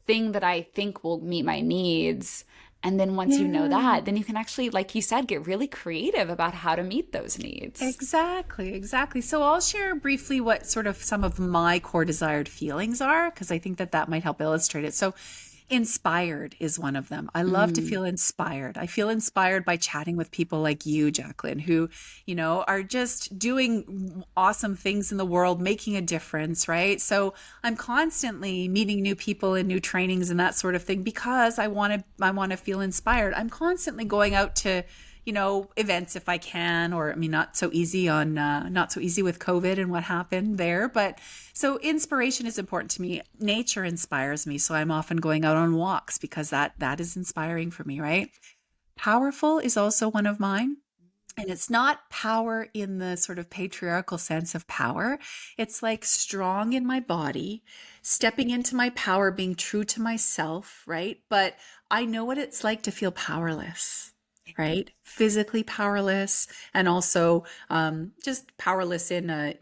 thing that I think will meet my needs? And then once you know Yeah. that, then you can actually, like you said, get really creative about how to meet those needs. Exactly, exactly. So I'll share briefly what sort of some of my core desired feelings are, because I think that that might help illustrate it. So inspired is one of them. I love to Mm, feel inspired. I feel inspired by chatting with people like you, Jaclyn, who, are just doing awesome things in the world, making a difference, right? So I'm constantly meeting new people and new trainings and that sort of thing because I want to feel inspired. I'm constantly going out to events if I can, or I mean, not so easy with COVID and what happened there. But so inspiration is important to me. Nature inspires me. So I'm often going out on walks because that is inspiring for me, right? Powerful is also one of mine. And it's not power in the sort of patriarchal sense of power. It's like strong in my body, stepping into my power, being true to myself, right? But I know what it's like to feel powerless, right? Physically powerless, and also just powerless in a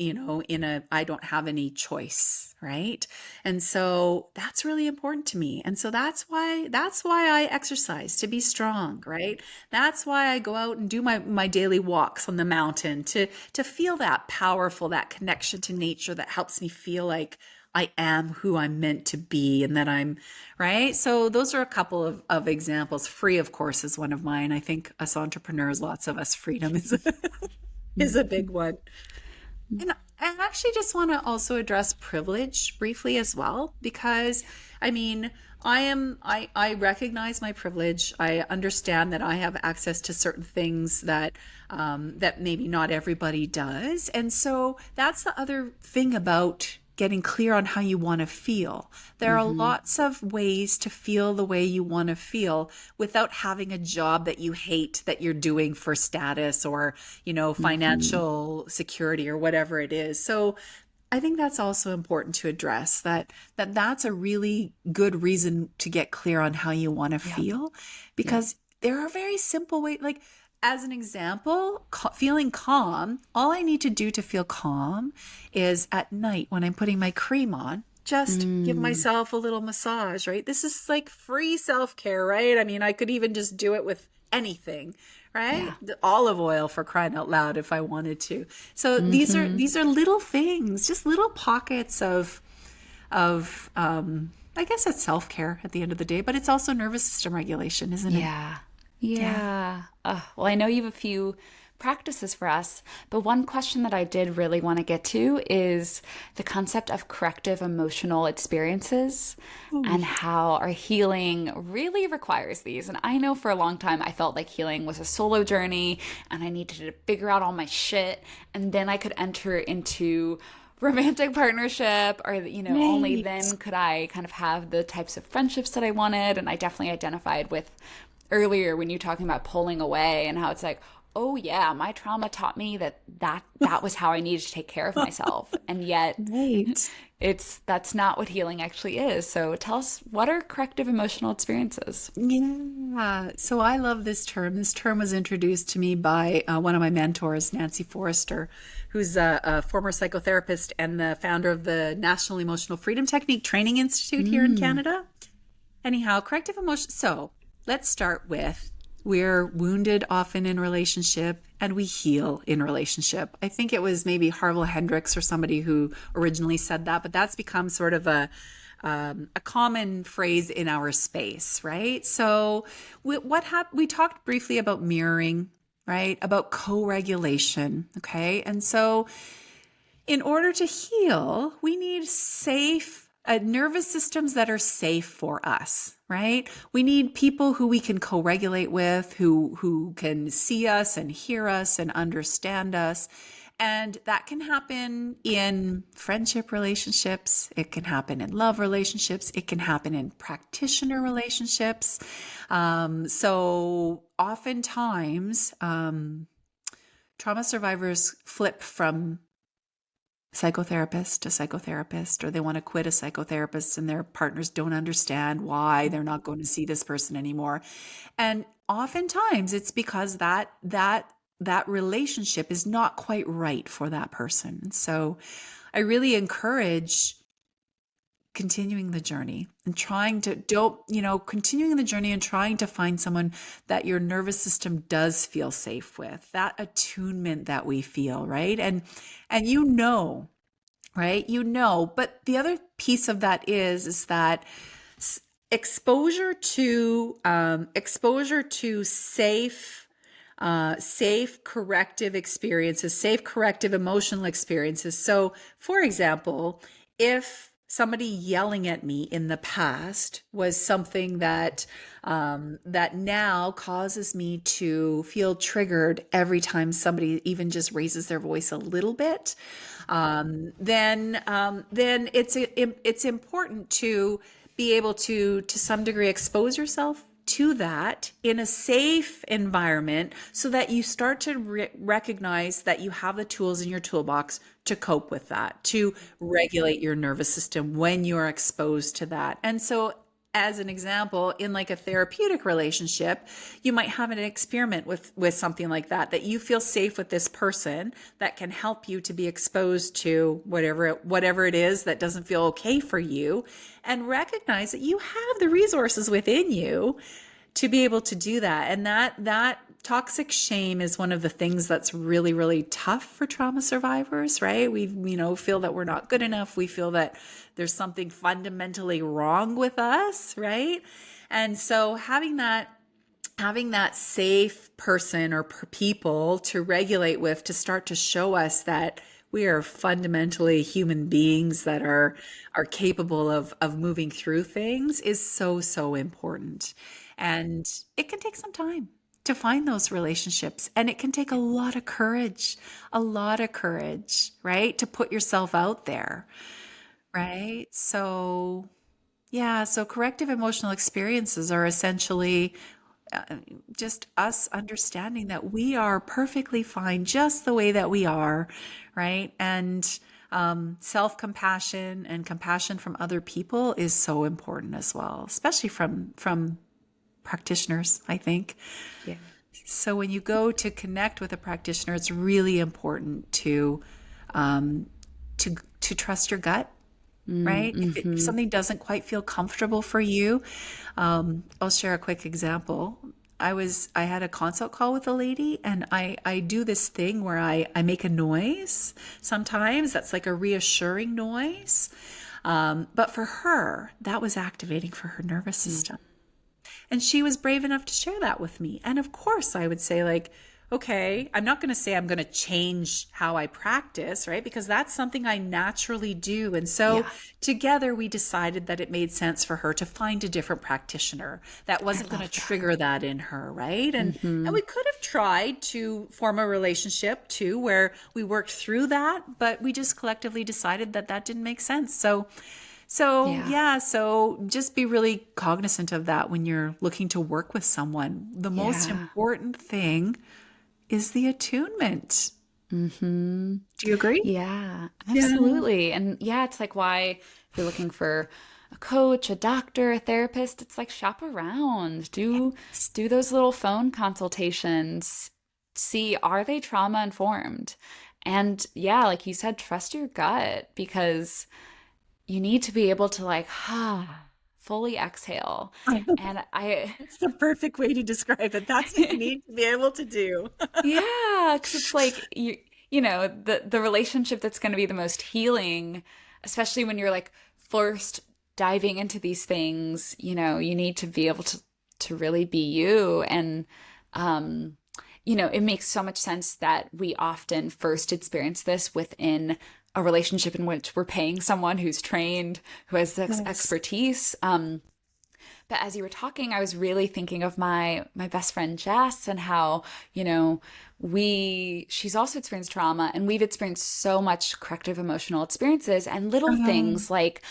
I don't have any choice, right? And so that's really important to me. And so that's why I exercise, to be strong, right? That's why I go out and do my daily walks on the mountain, to feel that powerful, that connection to nature that helps me feel like I am who I'm meant to be, and that I'm right. So those are a couple of examples. Free, of course, is one of mine. I think us entrepreneurs, lots of us, freedom is is a big one. And I actually just want to also address privilege briefly as well, because I mean, I recognize my privilege. I understand that I have access to certain things that maybe not everybody does. And so that's the other thing about getting clear on how you want to feel. There are mm-hmm. lots of ways to feel the way you want to feel without having a job that you hate that you're doing for status or, Mm-hmm. financial security or whatever it is. So I think that's also important to address, that's a really good reason to get clear on how you want to Yep. feel, Yep. because there are very simple ways. Like, as an example, feeling calm, all I need to do to feel calm is at night when I'm putting my cream on, just give Mm, myself a little massage, right? This is like free self-care, right? I mean, I could even just do it with anything, right? yeah. The olive oil, for crying out loud, if I wanted to. So these are Mm-hmm. these are little things, just little pockets of I guess it's self-care at the end of the day, but it's also nervous system regulation, isn't it? Yeah. Yeah. Yeah. Well, I know you have a few practices for us, but one question that I did really want to get to is the concept of corrective emotional experiences Ooh. and how our healing really requires these. And I know for a long time I felt like healing was a solo journey and I needed to figure out all my shit and then I could enter into romantic partnership or only Right. then could I kind of have the types of friendships that I wanted. And I definitely identified with earlier when you were talking about pulling away and how it's like, oh yeah, my trauma taught me that was how I needed to take care of myself. And yet Right. that's not what healing actually is. So tell us, what are corrective emotional experiences? Yeah. So I love this term. This term was introduced to me by one of my mentors, Nancy Forrester, who's a former psychotherapist and the founder of the National Emotional Freedom Technique Training Institute here in Canada. Anyhow, corrective emotion. So let's start with, we're wounded often in relationship and we heal in relationship. I think it was maybe Harville Hendricks or somebody who originally said that, but that's become sort of a common phrase in our space, right? So we talked briefly about mirroring, right? About co-regulation, okay? And so in order to heal, we need safe nervous systems that are safe for us, right? We need people who we can co-regulate with, who can see us and hear us and understand us. And that can happen in friendship relationships. It can happen in love relationships. It can happen in practitioner relationships. So oftentimes, trauma survivors flip from psychotherapist to psychotherapist, or they want to quit a psychotherapist and their partners don't understand why they're not going to see this person anymore. And oftentimes it's because that relationship is not quite right for that person. So I really encourage continuing the journey and continuing the journey and trying to find someone that your nervous system does feel safe with, that attunement that we feel, right? And right? But the other piece of that is that exposure to safe corrective experiences, safe corrective emotional experiences. So, for example, if somebody yelling at me in the past was something that that now causes me to feel triggered every time somebody even just raises their voice a little bit, then it's important to be able to some degree expose yourself to that in a safe environment so that you start to recognize that you have the tools in your toolbox to cope with that, to regulate your nervous system when you're exposed to that. And so, as an example, in like a therapeutic relationship, you might have an experiment with something like that you feel safe with this person that can help you to be exposed to whatever it is that doesn't feel okay for you, and recognize that you have the resources within you to be able to do that. And that toxic shame is one of the things that's really, really tough for trauma survivors, right? We, feel that we're not good enough. We feel that there's something fundamentally wrong with us, right? And so having that safe person or people to regulate with, to start to show us that we are fundamentally human beings that are capable of moving through things is so, so important. And it can take some time to find those relationships. And it can take a lot of courage, right? To put yourself out there, right? So, yeah, so corrective emotional experiences are essentially just us understanding that we are perfectly fine just the way that we are, right? And self-compassion and compassion from other people is so important as well, especially from practitioners, I think. Yeah. So when you go to connect with a practitioner, it's really important to trust your gut, right? If something doesn't quite feel comfortable for you, I'll share a quick example. I had a consult call with a lady, and I do this thing where I make a noise sometimes that's like a reassuring noise. But for her, that was activating for her nervous system. And she was brave enough to share that with me. And of course, I would say, like, okay, I'm not going to say I'm going to change how I practice, right? Because that's something I naturally do. And so together we decided that it made sense for her to find a different practitioner that wasn't going to trigger that in her, right? And we could have tried to form a relationship too, where we worked through that, but we just collectively decided that didn't make sense. So just be really cognizant of that when you're looking to work with someone. The most important thing is the attunement. Do you agree? Yeah, Yeah. absolutely. And yeah, it's like why if you're looking for a coach, a doctor, a therapist, it's like shop around. Do those little phone consultations. See, are they trauma informed? And yeah, like you said, trust your gut because you need to be able to like, fully exhale. And I That's the perfect way to describe it. That's what you need to be able to do. Yeah, because it's like you know the relationship that's going to be the most healing, especially when you're like first diving into these things. You know, you need to be able to really be you, and it makes so much sense that we often first experience this within a relationship in which we're paying someone who's trained, who has this Yes. expertise. But as you were talking, I was really thinking of my best friend Jess and how, she's also experienced trauma and we've experienced so much corrective emotional experiences and little things like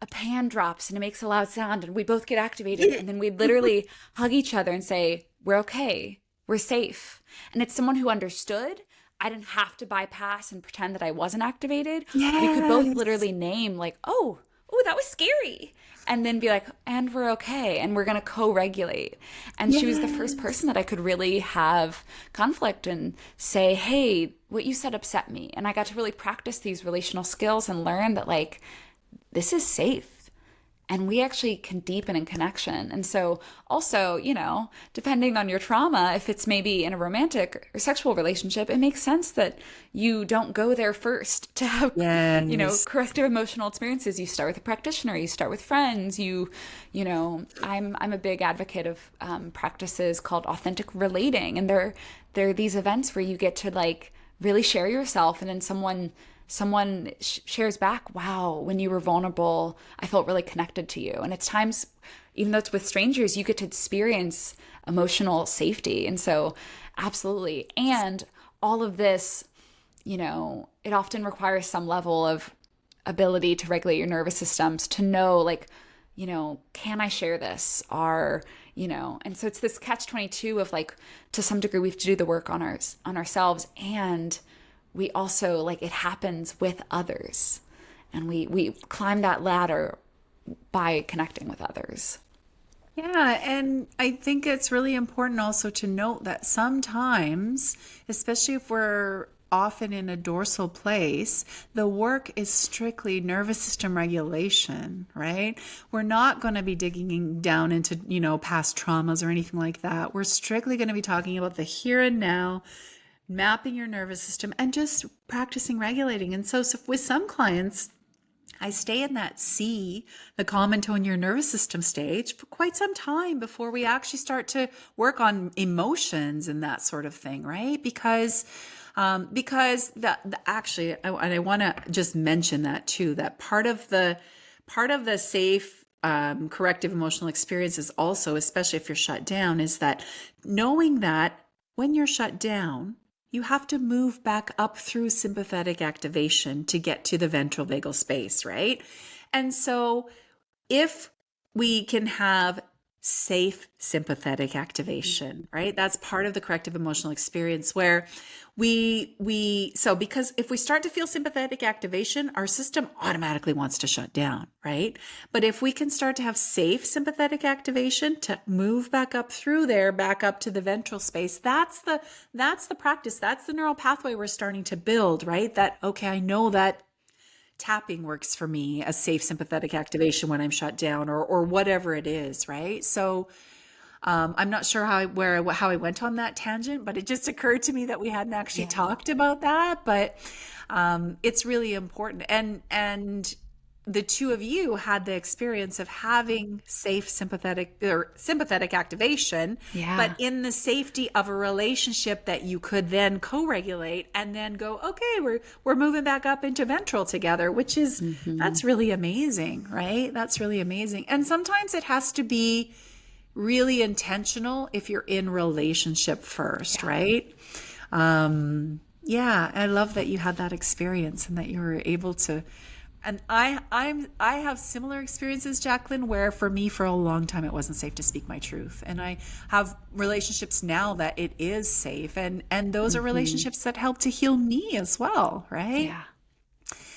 a pan drops and it makes a loud sound and we both get activated and then we literally hug each other and say, "We're okay. We're safe." And it's someone who understood. I didn't have to bypass and pretend that I wasn't activated. We could both Yes. literally name like, "Oh, that was scary." And then be like, "And we're okay. And we're going to co-regulate." And she was the first person Yes. that I could really have conflict and say, "Hey, what you said upset me." And I got to really practice these relational skills and learn that like, this is safe and we actually can deepen in connection. And so also, depending on your trauma, if it's maybe in a romantic or sexual relationship, it makes sense that you don't go there first to have, Yes. corrective emotional experiences. You start with a practitioner, you start with friends, I'm a big advocate of practices called authentic relating. And they're these events where you get to like really share yourself and then someone shares back, "Wow, when you were vulnerable, I felt really connected to you." And it's times, even though it's with strangers, you get to experience emotional safety. And so, absolutely. And all of this, it often requires some level of ability to regulate your nervous systems to know, like, can I share this? And so it's this catch 22 of like, to some degree, we have to do the work on ourselves and we also like it happens with others and we climb that ladder by connecting with others. Yeah, and I think it's really important also to note that sometimes, especially if we're often in a dorsal place, the work is strictly nervous system regulation, right? We're not going to be digging down into, past traumas or anything like that. We're strictly going to be talking about the here and now, mapping your nervous system and just practicing regulating. And so with some clients, I stay in that C, the calm and tone your nervous system stage, for quite some time before we actually start to work on emotions and that sort of thing, right? Because actually, and I want to just mention that too, that part of the safe corrective emotional experience is also, especially if you're shut down, is that knowing that when you're shut down, you have to move back up through sympathetic activation to get to the ventral vagal space, right? And so if we can have safe sympathetic activation, right? That's part of the corrective emotional experience where because if we start to feel sympathetic activation, our system automatically wants to shut down, right? But if we can start to have safe sympathetic activation to move back up through there, back up to the ventral space, that's the practice. That's the neural pathway we're starting to build, right? That, okay, I know that tapping works for me as safe sympathetic activation when I'm shut down or whatever it is, right? So I'm not sure how I went on that tangent, but it just occurred to me that we hadn't actually Yeah. talked about that. But it's really important, and the two of you had the experience of having safe sympathetic activation, but Yeah. in the safety of a relationship that you could then co-regulate and then go, okay, we're moving back up into ventral together, which is Hmm. that's really amazing, right? That's really amazing. And sometimes it has to be really intentional if you're in relationship first, Yeah. right? Yeah, I love that you had that experience and that you were able to And I have similar experiences, Jaclyn, where for me for a long time it wasn't safe to speak my truth. And I have relationships now that it is safe, and those are relationships that help to heal me as well, right? Yeah.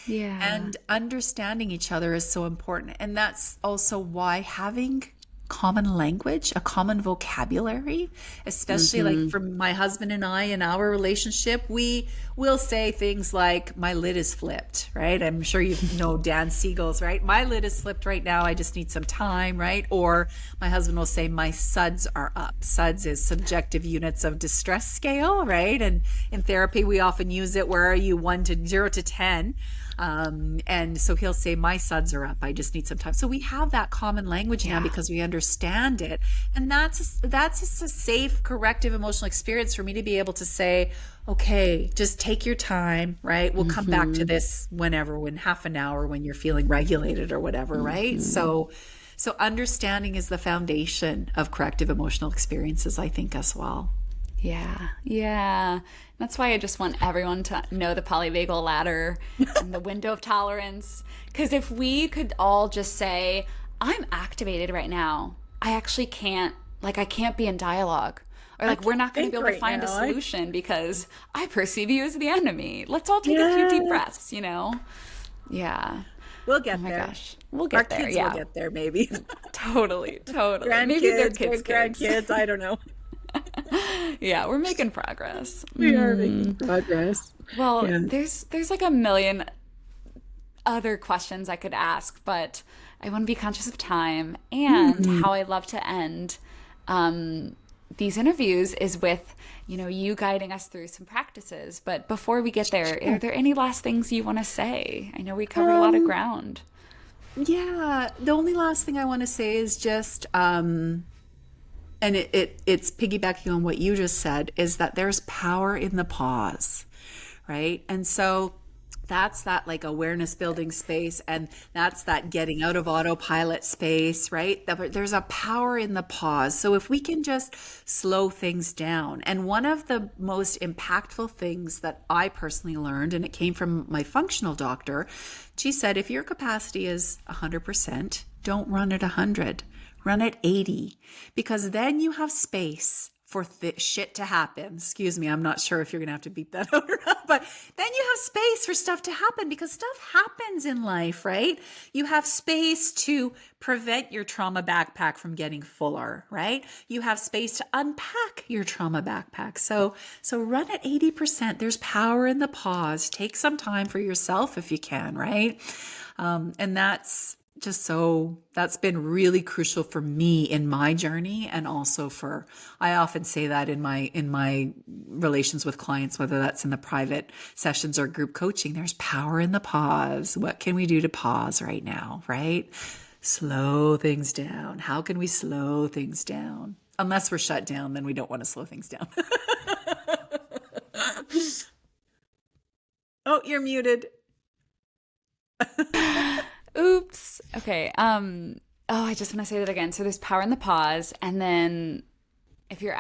Yeah. And understanding each other is so important. And that's also why having common language, a common vocabulary, especially like for my husband and I in our relationship, we will say things like, my lid is flipped, right? I'm sure you know Dan Siegel's, right? My lid is flipped right now. I just need some time, right? Or my husband will say, my suds are up. Suds is subjective units of distress scale, right? And in therapy, we often use it, where are you 0 to 10? And so he'll say, my suds are up. I just need some time. So we have that common language now because we understand it. And that's just a safe, corrective emotional experience for me to be able to say, okay, just take your time, right? We'll come back to this whenever, in half an hour when you're feeling regulated or whatever, right? So understanding is the foundation of corrective emotional experiences, I think, as well. Yeah. Yeah. That's why I just want everyone to know the polyvagal ladder and the window of tolerance. Because if we could all just say, I'm activated right now, I actually can't, like, I can't be in dialogue. Or like, we're not going to be able to find a solution because I perceive you as the enemy. Let's all take a few deep breaths, you know? Yeah. We'll get Oh my there. gosh. We'll get there. Our kids Yeah. will get there, maybe. Totally. Maybe their kids' grandkids. I don't know. Yeah, we're making progress. We are making progress. Well, there's like a million other questions I could ask, but I want to be conscious of time. And how I love to end these interviews is with, you know, you guiding us through some practices. But before we get there, are there any last things you want to say? I know we covered a lot of ground. Yeah, the only last thing I want to say is just and it's piggybacking on what you just said, is that there's power in the pause, right? And so that's that like awareness building space, and that's that getting out of autopilot space, right? There's a power in the pause. So if we can just slow things down, and one of the most impactful things that I personally learned, and it came from my functional doctor, she said, if your capacity is 100%, don't run at 100. Run at 80, because then you have space for shit to happen. Excuse me, I'm not sure if you're going to have to beep that out or not, but then you have space for stuff to happen, because stuff happens in life, right? You have space to prevent your trauma backpack from getting fuller, right? You have space to unpack your trauma backpack. So run at 80%. There's power in the pause. Take some time for yourself if you can, right? And that's been really crucial for me in my journey, and also I often say that in my relations with clients, whether that's in the private sessions or group coaching, there's power in the pause. What can we do to pause right now, right? Slow things down. How can we slow things down? Unless we're shut down, then we don't want to slow things down. Oh, you're muted. Oops. Okay. I just want to say that again. So there's power in the pause, and then if your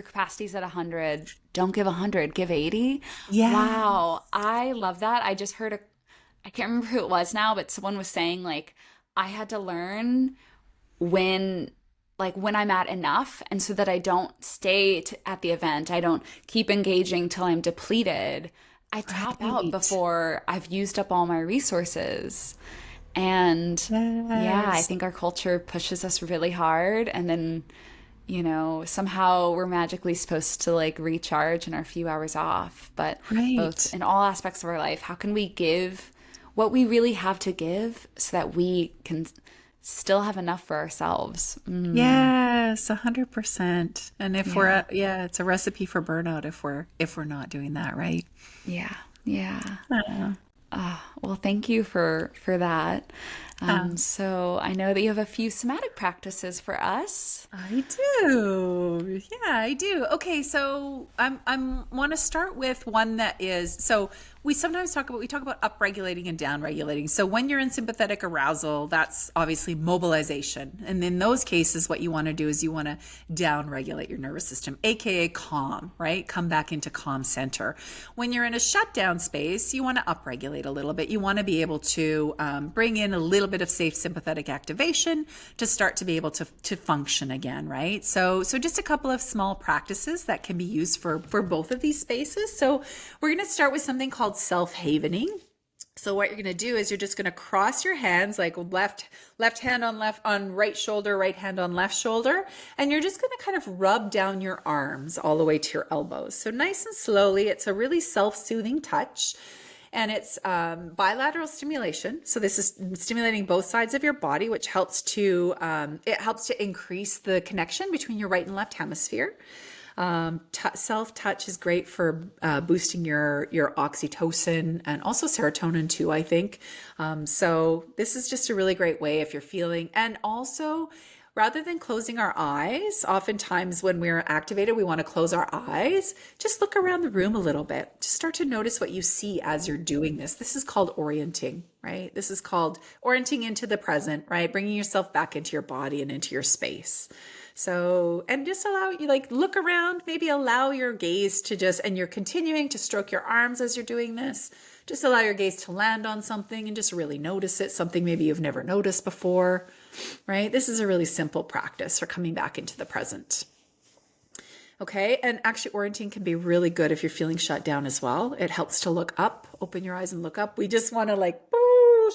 capacity's at 100, don't give 100, give 80. Yeah. Wow. I love that. I just heard I can't remember who it was now, but someone was saying, like, I had to learn when I'm at enough, and so that I don't stay at the event. I don't keep engaging till I'm depleted. I tap out before I've used up all my resources. And yeah, I think our culture pushes us really hard, and then, you know, somehow we're magically supposed to like recharge in our few hours off. But both in all aspects of our life, how can we give what we really have to give so that we can still have enough for ourselves? Yes, 100%. And if it's a recipe for burnout if we're not doing that, right? Yeah. Well, thank you for that. So I know that you have a few somatic practices for us. I do. Yeah, I do. Okay, so I'm want to start with one that is, so we sometimes talk about upregulating and downregulating. So when you're in sympathetic arousal, that's obviously mobilization. And in those cases, what you want to do is you want to downregulate your nervous system, aka calm, right? Come back into calm center. When you're in a shutdown space, you want to upregulate regulate a little bit. You want to be able to bring in a little bit of safe sympathetic activation to start to be able to function again, right? So just a couple of small practices that can be used for both of these spaces. So we're going to start with something called self-havening. So what you're going to do is you're just going to cross your hands, like left hand on right shoulder, right hand on left shoulder. And you're just going to kind of rub down your arms all the way to your elbows. So nice and slowly. It's a really self-soothing touch. And it's bilateral stimulation. So this is stimulating both sides of your body, which helps to increase the connection between your right and left hemisphere. Self-touch is great for boosting your oxytocin and also serotonin too, I think. So this is just a really great way if you're feeling, and also rather than closing our eyes, oftentimes when we're activated, we want to close our eyes. Just look around the room a little bit. Just start to notice what you see as you're doing this. This is called orienting, right? This is called orienting into the present, right? Bringing yourself back into your body and into your space. So, and just allow you, like, look around, maybe allow your gaze to just, and you're continuing to stroke your arms as you're doing this. Just allow your gaze to land on something and just really notice it, something maybe you've never noticed before, right? This is a really simple practice for coming back into the present. Okay. And actually orienting can be really good if you're feeling shut down as well. It helps to look up, open your eyes and look up. We just want to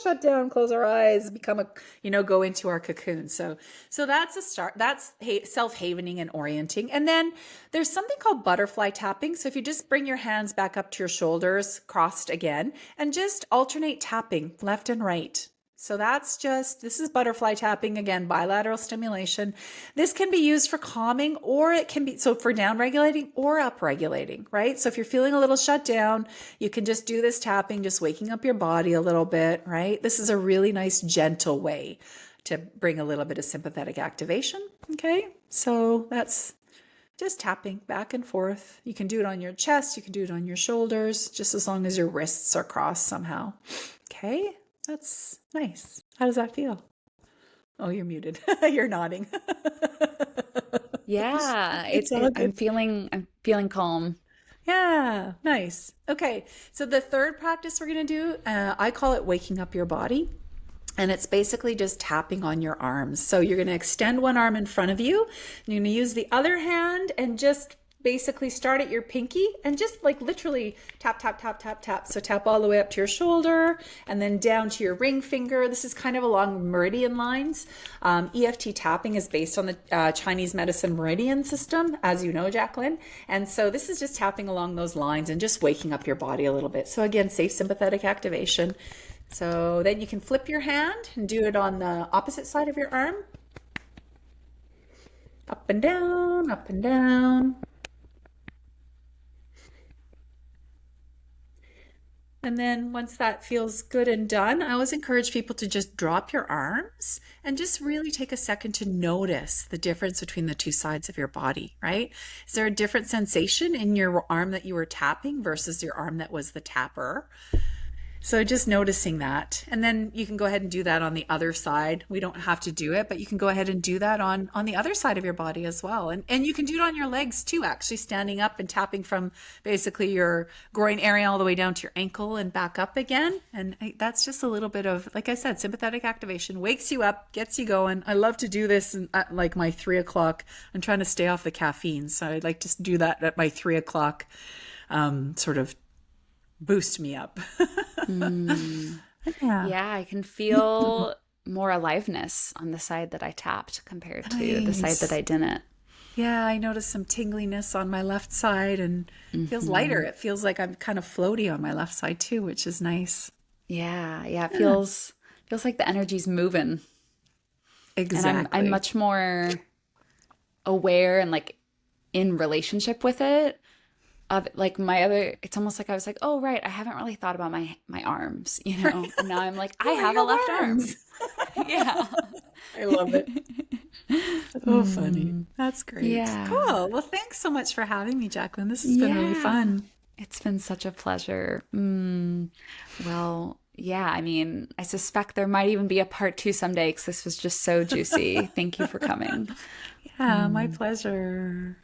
shut down, close our eyes, go into our cocoon. So that's a start. That's self-havening and orienting. And then there's something called butterfly tapping. So if you just bring your hands back up to your shoulders, crossed again, and just alternate tapping left and right. So this is butterfly tapping, again, bilateral stimulation. This can be used for calming, or it can be, so for down regulating or up regulating, right? So if you're feeling a little shut down, you can just do this tapping, just waking up your body a little bit, right? This is a really nice, gentle way to bring a little bit of sympathetic activation. Okay. So that's just tapping back and forth. You can do it on your chest. You can do it on your shoulders, just as long as your wrists are crossed somehow. Okay. That's nice. How does that feel? Oh, you're muted. You're nodding. Yeah, I'm feeling calm. Yeah, nice. Okay, so the third practice we're going to do, I call it waking up your body. And it's basically just tapping on your arms. So you're going to extend one arm in front of you. And you're going to use the other hand and just basically start at your pinky and just like literally tap, tap, tap, tap, tap. So tap all the way up to your shoulder and then down to your ring finger. This is kind of along meridian lines. EFT tapping is based on the Chinese medicine meridian system, as you know, Jaclyn. And so this is just tapping along those lines and just waking up your body a little bit. So again, safe sympathetic activation. So then you can flip your hand and do it on the opposite side of your arm. Up and down, up and down. And then once that feels good and done, I always encourage people to just drop your arms and just really take a second to notice the difference between the two sides of your body, right? Is there a different sensation in your arm that you were tapping versus your arm that was the tapper? So just noticing that. And then you can go ahead and do that on the other side. We don't have to do it, but you can go ahead and do that on the other side of your body as well. And you can do it on your legs too, actually standing up and tapping from basically your groin area all the way down to your ankle and back up again. And that's just a little bit of, like I said, sympathetic activation, wakes you up, gets you going. I love to do this at like my 3 o'clock. I'm trying to stay off the caffeine. So I'd like to do that at my 3 o'clock, sort of boost me up. Yeah, I can feel more aliveness on the side that I tapped compared to the side that I didn't. Yeah, I noticed some tingliness on my left side and it feels lighter. It feels like I'm kind of floaty on my left side too, which is nice. Yeah, it feels like the energy's moving. Exactly. And I'm much more aware and like in relationship with it. It's almost like I was like, oh, right, I haven't really thought about my arms, and now I'm like, I have a left arm. Yeah. I love it. Oh, funny. That's great. Yeah. Cool. Well, thanks so much for having me, Jaclyn. This has been really fun. It's been such a pleasure. Well, yeah, I mean, I suspect there might even be a part 2 someday because this was just so juicy. Thank you for coming. Yeah, my pleasure.